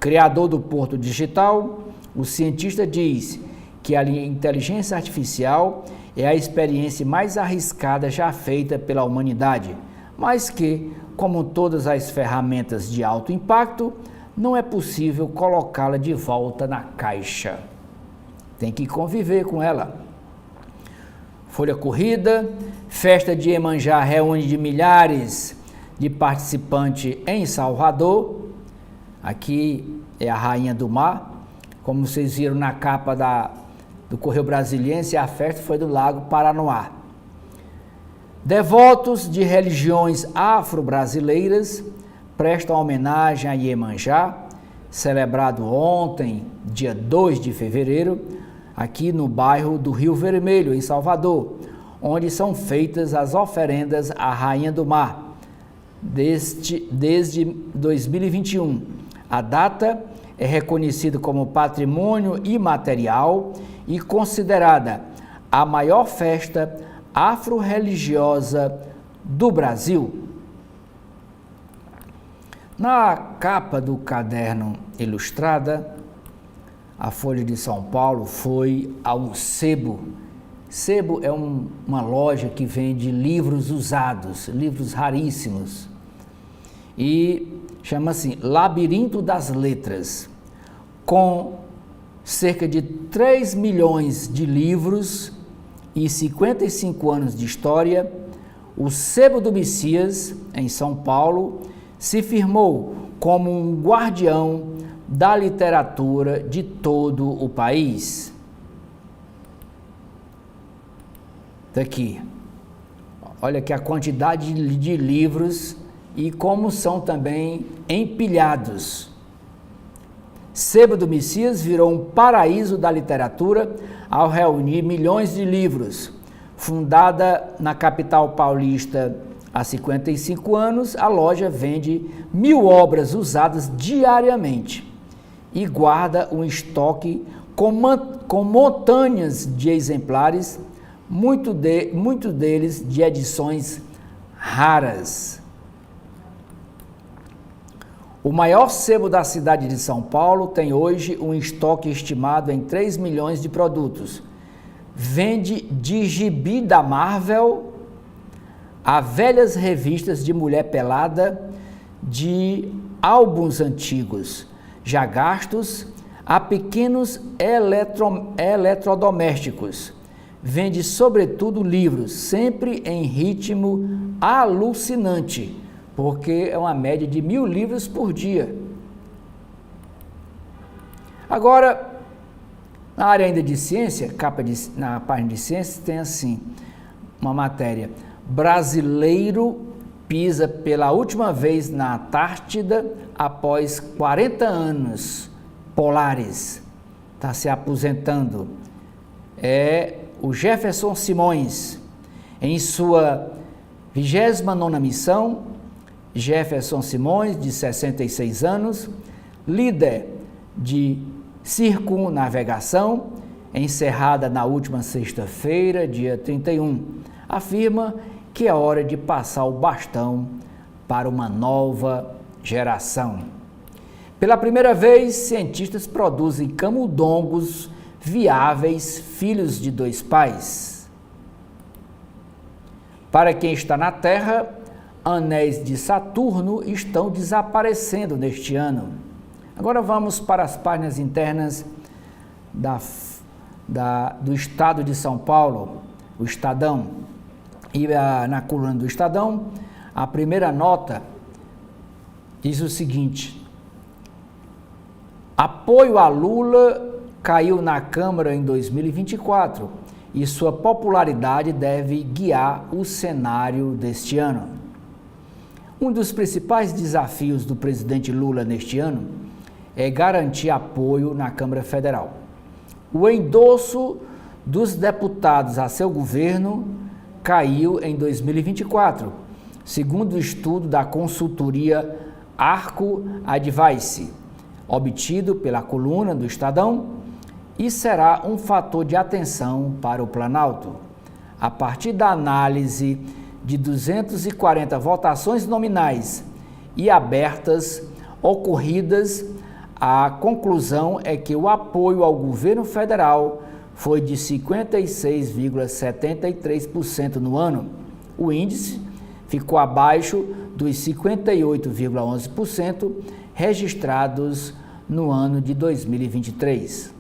Criador do Porto Digital, o cientista diz que a inteligência artificial é a experiência mais arriscada já feita pela humanidade, mas que, como todas as ferramentas de alto impacto, não é possível colocá-la de volta na caixa. Tem que conviver com ela. Folha corrida, festa de Iemanjá reúne de milhares de participantes em Salvador. Aqui é a Rainha do Mar. Como vocês viram na capa do Correio Brasiliense, a festa foi do Lago Paranoá. Devotos de religiões afro-brasileiras prestam homenagem a Iemanjá, celebrado ontem, dia 2 de fevereiro, aqui no bairro do Rio Vermelho, em Salvador, onde são feitas as oferendas à Rainha do Mar, desde 2021. A data é reconhecida como patrimônio imaterial e considerada a maior festa afro-religiosa do Brasil. Na capa do caderno Ilustrada, a Folha de São Paulo foi ao Sebo. Sebo é uma loja que vende livros usados, livros raríssimos. E chama-se Labirinto das Letras. Com cerca de 3 milhões de livros e 55 anos de história, o Sebo do Messias, em São Paulo, se firmou como um guardião da literatura de todo o país. Daqui, olha aqui a quantidade de livros e como são também empilhados. Sebo do Messias virou um paraíso da literatura ao reunir milhões de livros. Fundada na capital paulista há 55 anos, a loja vende 1.000 obras usadas diariamente e guarda um estoque com montanhas de exemplares, muito deles de edições raras. O maior sebo da cidade de São Paulo tem hoje um estoque estimado em 3 milhões de produtos. Vende de gibi da Marvel a velhas revistas de mulher pelada, de álbuns antigos, já gastos, a pequenos eletrodomésticos. Vende sobretudo livros, sempre em ritmo alucinante, porque é uma média de 1.000 livros por dia. Agora, na área ainda de ciência, na página de ciências, tem assim, uma matéria: brasileiro pisa pela última vez na Antártida após 40 anos polares. Está se aposentando. É o Jefferson Simões. Em sua 29ª missão, Jefferson Simões, de 66 anos, líder de circunnavegação, encerrada na última sexta-feira, dia 31, afirma que é hora de passar o bastão para uma nova geração. Pela primeira vez, cientistas produzem camundongos viáveis, filhos de 2 pais. Para quem está na Terra, anéis de Saturno estão desaparecendo neste ano. Agora vamos para as páginas internas do Estado de São Paulo, o Estadão. E na coluna do Estadão, a primeira nota diz o seguinte: apoio a Lula caiu na Câmara em 2024 e sua popularidade deve guiar o cenário deste ano. Um dos principais desafios do presidente Lula neste ano é garantir apoio na Câmara Federal. O endosso dos deputados a seu governo caiu em 2024, segundo o estudo da consultoria Arco Advice, obtido pela coluna do Estadão, e será um fator de atenção para o Planalto. A partir da análise de 240 votações nominais e abertas ocorridas, a conclusão é que o apoio ao governo federal foi de 56,73% no ano. O índice ficou abaixo dos 58,11% registrados no ano de 2023.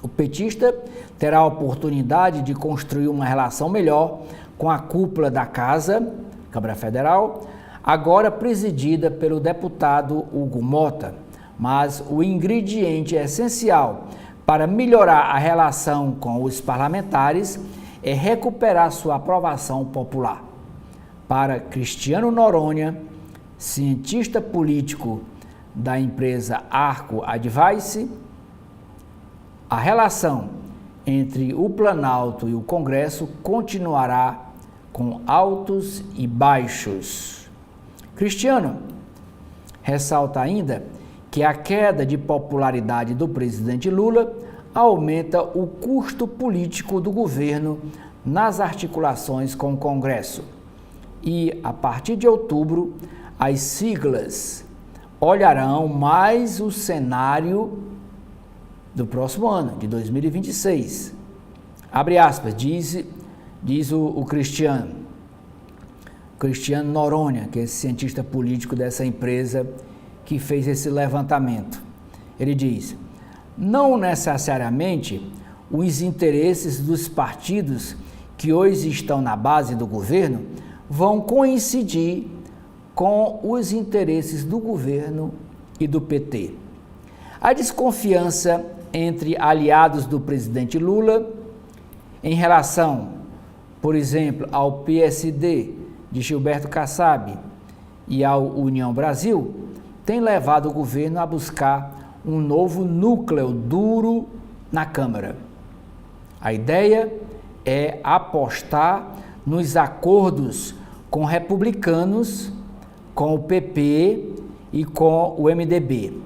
O petista terá a oportunidade de construir uma relação melhor com a cúpula da Casa, Câmara Federal, agora presidida pelo deputado Hugo Mota, mas o ingrediente essencial para melhorar a relação com os parlamentares é recuperar sua aprovação popular. Para Cristiano Noronha, cientista político da empresa Arco Advice, a relação entre o Planalto e o Congresso continuará com altos e baixos. Cristiano ressalta ainda que a queda de popularidade do presidente Lula aumenta o custo político do governo nas articulações com o Congresso. E, a partir de outubro, as siglas olharão mais o cenário do próximo ano, de 2026. Abre aspas, diz o Cristiano Noronha, que é esse cientista político dessa empresa que fez esse levantamento. Ele diz: não necessariamente os interesses dos partidos que hoje estão na base do governo vão coincidir com os interesses do governo e do PT. A desconfiança entre aliados do presidente Lula em relação, por exemplo, ao PSD de Gilberto Kassab e ao União Brasil, tem levado o governo a buscar um novo núcleo duro na Câmara. A ideia é apostar nos acordos com republicanos, com o PP e com o MDB.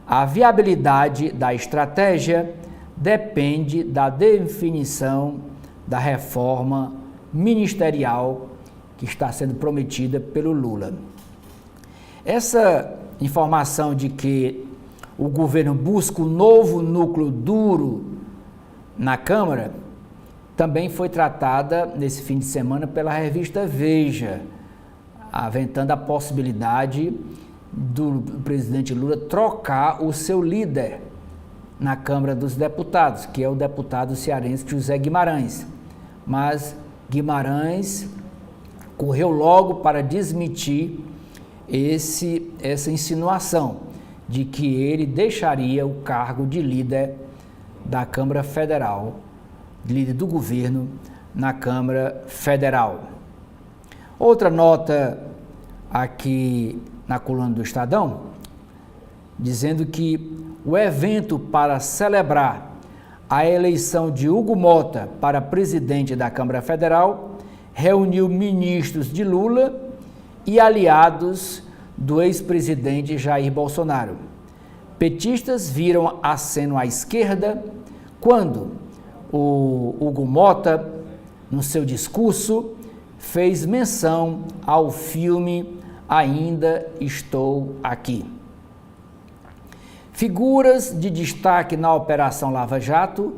A viabilidade da estratégia depende da definição da reforma ministerial que está sendo prometida pelo Lula. Essa informação de que o governo busca um novo núcleo duro na Câmara também foi tratada nesse fim de semana pela revista Veja, aventando a possibilidade do presidente Lula trocar o seu líder na Câmara dos Deputados, que é o deputado cearense José Guimarães. Mas Guimarães correu logo para desmentir essa insinuação de que ele deixaria o cargo de líder da Câmara Federal, líder do governo na Câmara Federal. Outra nota aqui na coluna do Estadão, dizendo que o evento para celebrar a eleição de Hugo Mota para presidente da Câmara Federal reuniu ministros de Lula e aliados do ex-presidente Jair Bolsonaro. Petistas viram aceno à esquerda quando o Hugo Mota, no seu discurso, fez menção ao filme Ainda Estou Aqui. Figuras de destaque na Operação Lava Jato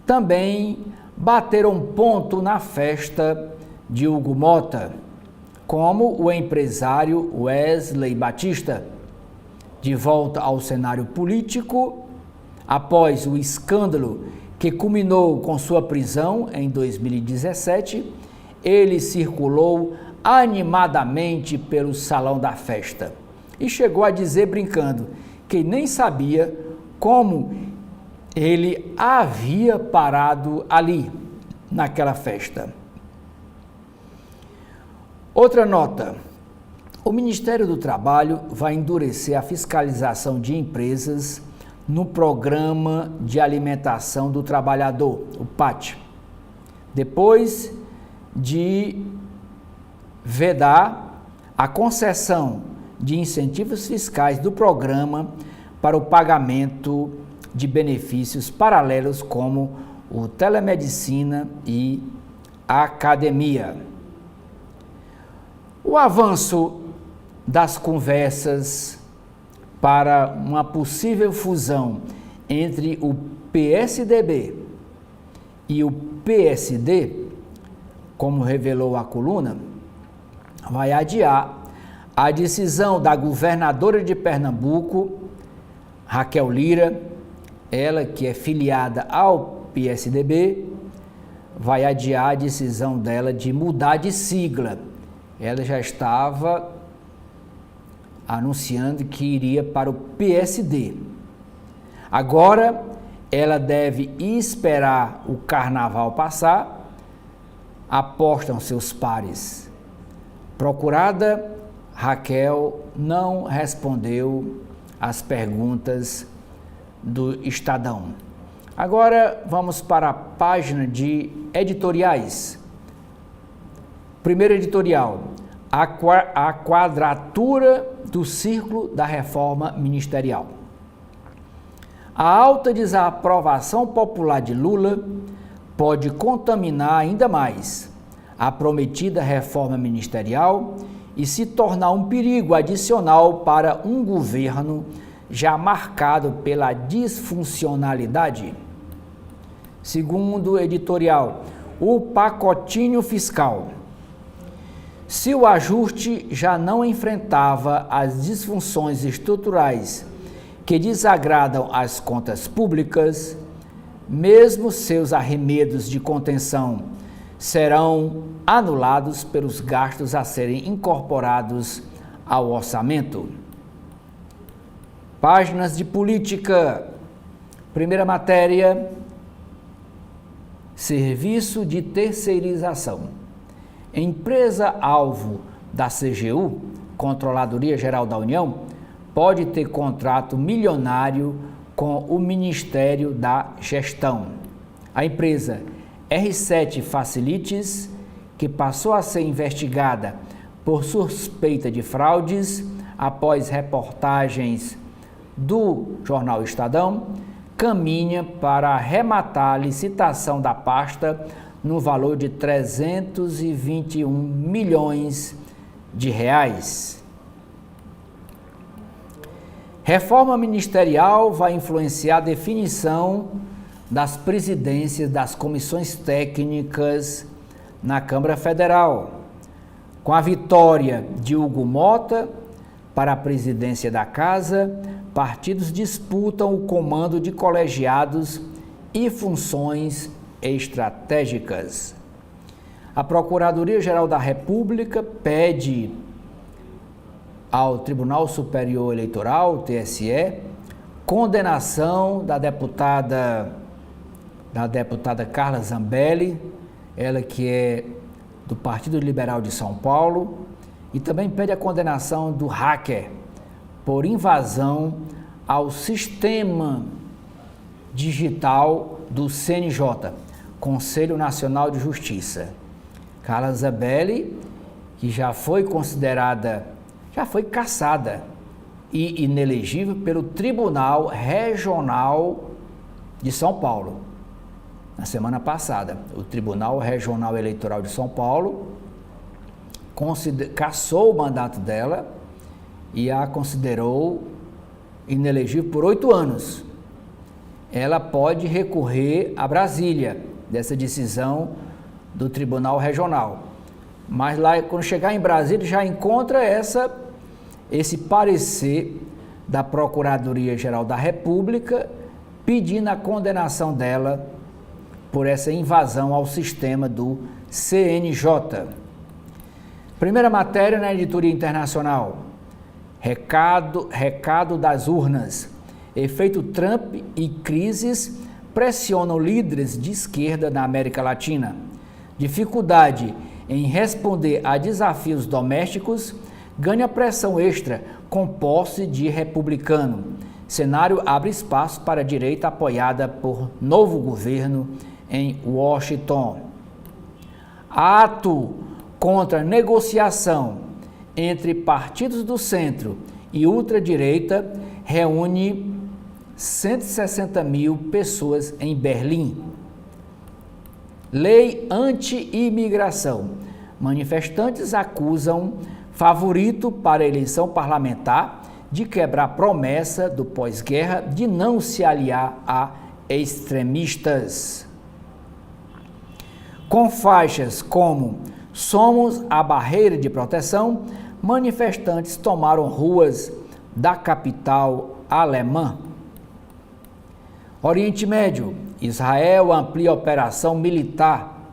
também bateram ponto na festa de Hugo Mota, como o empresário Wesley Batista, de volta ao cenário político após o escândalo que culminou com sua prisão em 2017, ele circulou animadamente pelo salão da festa e chegou a dizer, brincando, que nem sabia como ele havia parado ali, naquela festa. Outra nota: o Ministério do Trabalho vai endurecer a fiscalização de empresas no Programa de Alimentação do Trabalhador, o PAT, depois de vedar a concessão de incentivos fiscais do programa para o pagamento de benefícios paralelos como o telemedicina e a academia. O avanço das conversas para uma possível fusão entre o PSDB e o PSD, como revelou a coluna, vai adiar a decisão da governadora de Pernambuco, Raquel Lira, ela que é filiada ao PSDB, vai adiar a decisão dela de mudar de sigla. Ela já estava anunciando que iria para o PSD. Agora, ela deve esperar o carnaval passar, apostam seus pares. Procurada, Raquel não respondeu às perguntas do Estadão. Agora, vamos para a página de editoriais. Primeiro editorial: a quadratura do círculo da reforma ministerial. A alta desaprovação popular de Lula pode contaminar ainda mais a prometida reforma ministerial e se tornar um perigo adicional para um governo já marcado pela disfuncionalidade. Segundo editorial, o pacotinho fiscal. Se o ajuste já não enfrentava as disfunções estruturais que desagradam as contas públicas, mesmo seus arremedos de contenção serão anulados pelos gastos a serem incorporados ao orçamento. Páginas de política. Primeira matéria: serviço de terceirização. Empresa-alvo da CGU, Controladoria Geral da União, pode ter contrato milionário com o Ministério da Gestão. A empresa R7 Facilities, que passou a ser investigada por suspeita de fraudes após reportagens do jornal Estadão, caminha para arrematar a licitação da pasta no valor de 321 milhões de reais. Reforma ministerial vai influenciar a definição das presidências das comissões técnicas na Câmara Federal. Com a vitória de Hugo Mota para a presidência da Casa, partidos disputam o comando de colegiados e funções estratégicas. A Procuradoria-Geral da República pede ao Tribunal Superior Eleitoral, TSE, condenação da deputada Carla Zambelli, ela que é do Partido Liberal de São Paulo, e também pede a condenação do hacker por invasão ao sistema digital do CNJ, Conselho Nacional de Justiça. Carla Zambelli, que já foi cassada e inelegível pelo Tribunal Regional de São Paulo. Na semana passada, o Tribunal Regional Eleitoral de São Paulo cassou o mandato dela e a considerou inelegível por 8 anos. Ela pode recorrer a Brasília dessa decisão do Tribunal Regional. Mas lá, quando chegar em Brasília, já encontra esse parecer da Procuradoria-Geral da República pedindo a condenação dela por essa invasão ao sistema do CNJ. Primeira matéria na editoria internacional. Recado das urnas. Efeito Trump e crises pressionam líderes de esquerda na América Latina. Dificuldade em responder a desafios domésticos ganha pressão extra com posse de republicano. Cenário abre espaço para a direita apoiada por novo governo em Washington. Ato contra negociação entre partidos do centro e ultradireita reúne 160 mil pessoas em Berlim. Lei anti-imigração. Manifestantes acusam favorito para a eleição parlamentar de quebrar promessa do pós-guerra de não se aliar a extremistas. Com faixas como "Somos a barreira de proteção", manifestantes tomaram ruas da capital alemã. Oriente Médio. Israel amplia a operação militar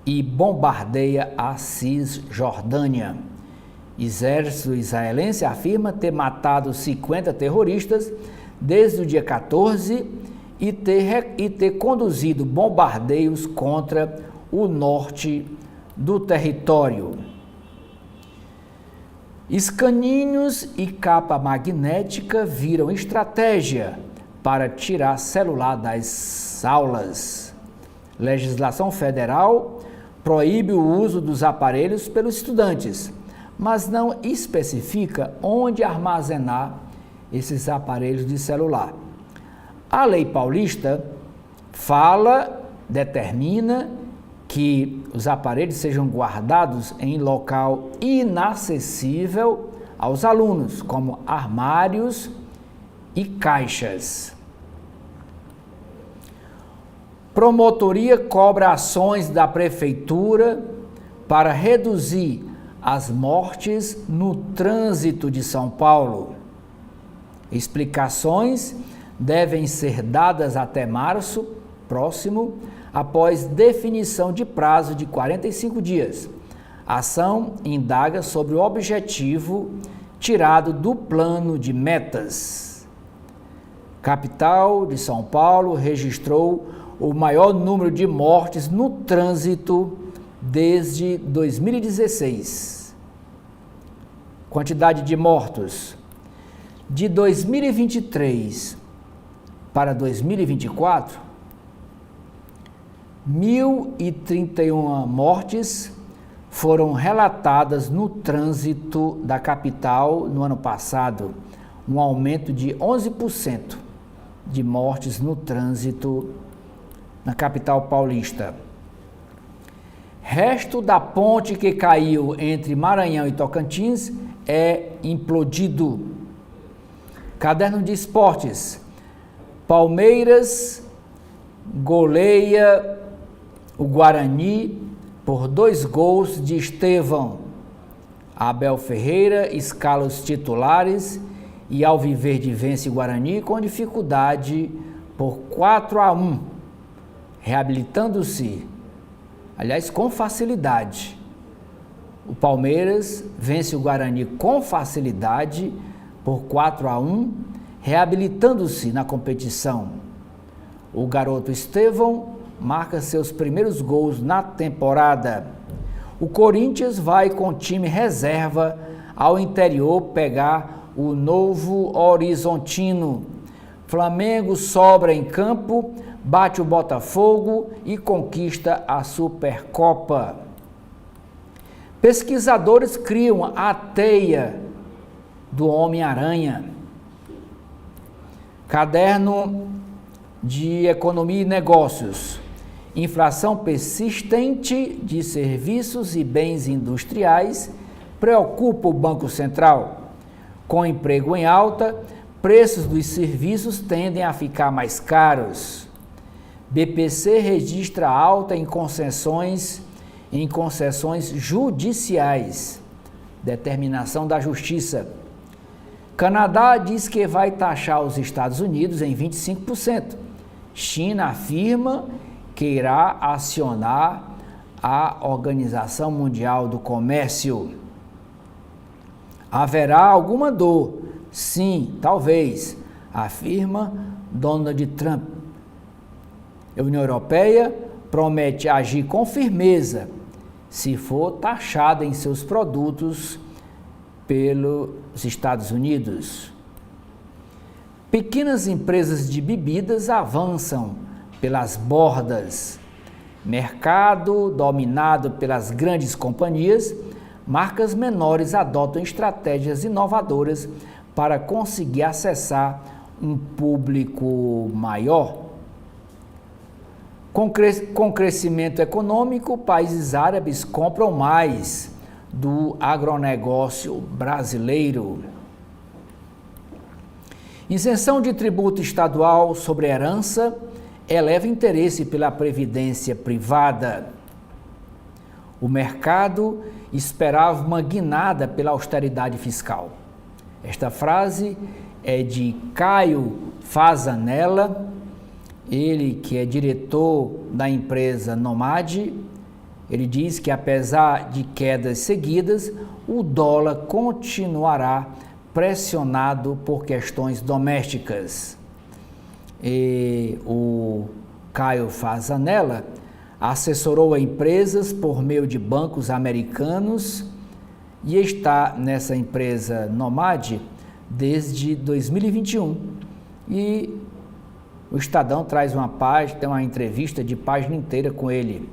e bombardeia a Cisjordânia. Exército israelense afirma ter matado 50 terroristas desde o dia 14 e ter conduzido bombardeios contra o norte do território. Escaninhos e capa magnética viram estratégia para tirar celular das aulas. Legislação federal proíbe o uso dos aparelhos pelos estudantes, mas não especifica onde armazenar esses aparelhos de celular. A lei paulista determina que os aparelhos sejam guardados em local inacessível aos alunos, como armários e caixas. Promotoria cobra ações da prefeitura para reduzir as mortes no trânsito de São Paulo. Explicações devem ser dadas até março próximo, após definição de prazo de 45 dias. A ação indaga sobre o objetivo tirado do plano de metas. Capital de São Paulo registrou o maior número de mortes no trânsito desde 2016. Quantidade de mortos. De 2023 para 2024, 1.031 mortes foram relatadas no trânsito da capital no ano passado, um aumento de 11% de mortes no trânsito na capital paulista. Resto da ponte que caiu entre Maranhão e Tocantins é implodido. Caderno de esportes. Palmeiras goleia o Guarani por 2 gols de Estevão. Abel Ferreira escala os titulares e Alviverde vence o Guarani com dificuldade por 4-1, reabilitando-se, aliás, com facilidade. O Palmeiras vence o Guarani com facilidade por 4-1, reabilitando-se na competição. O garoto Estevão marca seus primeiros gols na temporada. O Corinthians vai com time reserva ao interior pegar o Novo Horizontino. Flamengo sobra em campo, bate o Botafogo e conquista a Supercopa. Pesquisadores criam a teia do Homem-Aranha. Caderno de Economia e Negócios. Inflação persistente de serviços e bens industriais preocupa o Banco Central. Com emprego em alta, preços dos serviços tendem a ficar mais caros. BPC registra alta em concessões judiciais. Determinação da Justiça. Canadá diz que vai taxar os Estados Unidos em 25%. China afirma que irá acionar a Organização Mundial do Comércio. Haverá alguma dor? Sim, talvez, afirma Donald Trump. A União Europeia promete agir com firmeza se for taxada em seus produtos pelos Estados Unidos. Pequenas empresas de bebidas avançam pelas bordas. Mercado dominado pelas grandes companhias, marcas menores adotam estratégias inovadoras para conseguir acessar um público maior. Com crescimento econômico, países árabes compram mais do agronegócio brasileiro. Isenção de tributo estadual sobre herança eleva interesse pela previdência privada. O mercado esperava uma guinada pela austeridade fiscal. Esta frase é de Caio Fazanella, ele que é diretor da empresa Nomad. Ele diz que apesar de quedas seguidas, o dólar continuará pressionado por questões domésticas. E o Caio Fazanella assessorou a empresas por meio de bancos americanos e está nessa empresa Nomad desde 2021. E o Estadão traz tem uma entrevista de página inteira com ele.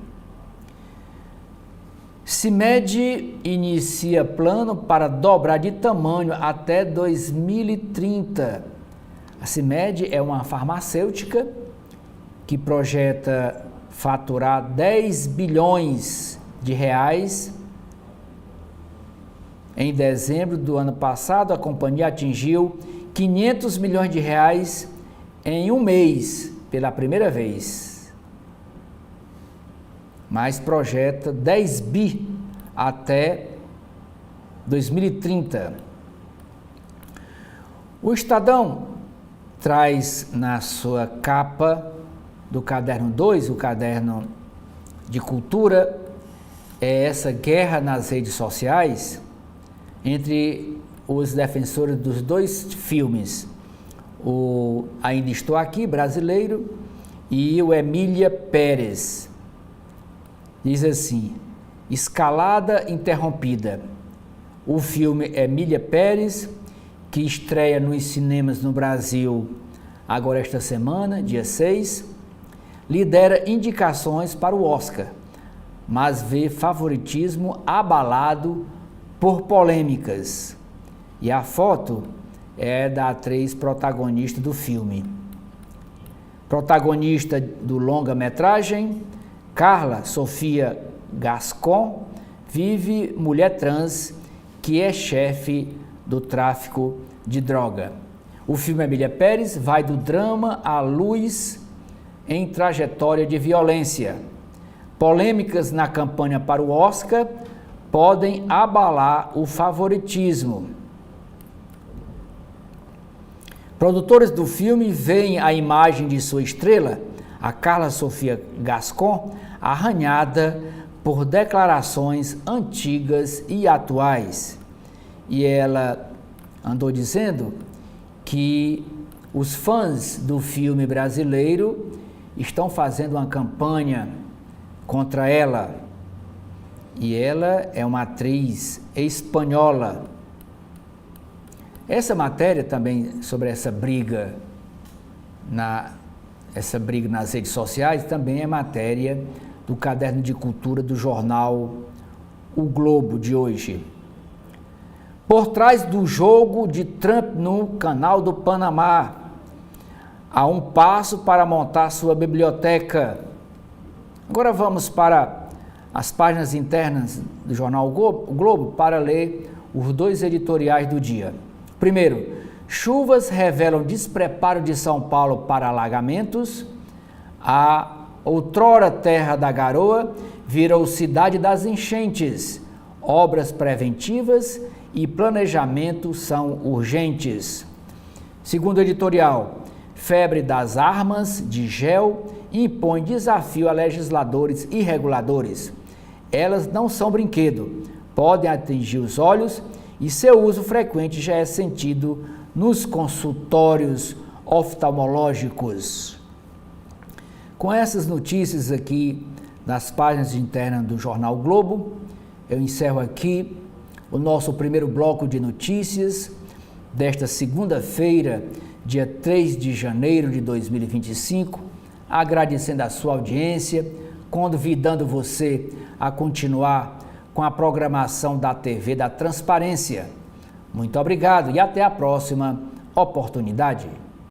CIMED inicia plano para dobrar de tamanho até 2030. A CIMED é uma farmacêutica que projeta faturar 10 bilhões de reais. Em dezembro do ano passado, a companhia atingiu 500 milhões de reais em um mês, pela primeira vez. Mas projeta 10 bi até 2030. O Estadão traz na sua capa do caderno 2, o caderno de cultura, essa guerra nas redes sociais entre os defensores dos dois filmes, o Ainda Estou Aqui, brasileiro, e o Emília Pérez. Diz assim: escalada interrompida. O filme Emília Pérez, que estreia nos cinemas no Brasil agora esta semana, dia 6, lidera indicações para o Oscar, mas vê favoritismo abalado por polêmicas. E a foto é da atriz protagonista do filme. Protagonista do longa-metragem, Carla Sofia Gascon, vive mulher trans que é chefe do tráfico de droga. O filme Emília Pérez vai do drama à luz em trajetória de violência. Polêmicas na campanha para o Oscar podem abalar o favoritismo. Produtores do filme veem a imagem de sua estrela, a Carla Sofia Gascon, arranhada por declarações antigas e atuais. E ela andou dizendo que os fãs do filme brasileiro estão fazendo uma campanha contra ela. E ela é uma atriz espanhola. Essa matéria também sobre essa briga nas redes sociais também é matéria do caderno de cultura do jornal O Globo de hoje. Por trás do jogo de Trump no Canal do Panamá, há um passo para montar sua biblioteca. Agora vamos para as páginas internas do jornal O Globo para ler os dois editoriais do dia. Primeiro, chuvas revelam despreparo de São Paulo para alagamentos. A outrora terra da garoa virou cidade das enchentes. Obras preventivas e planejamento são urgentes. Segundo editorial, febre das armas de gel impõe desafio a legisladores e reguladores. Elas não são brinquedo, podem atingir os olhos e seu uso frequente já é sentido nos consultórios oftalmológicos. Com essas notícias aqui nas páginas internas do Jornal Globo, eu encerro aqui o nosso primeiro bloco de notícias desta segunda-feira, dia 3 de janeiro de 2025, agradecendo a sua audiência, convidando você a continuar com a programação da TV da Transparência. Muito obrigado e até a próxima oportunidade.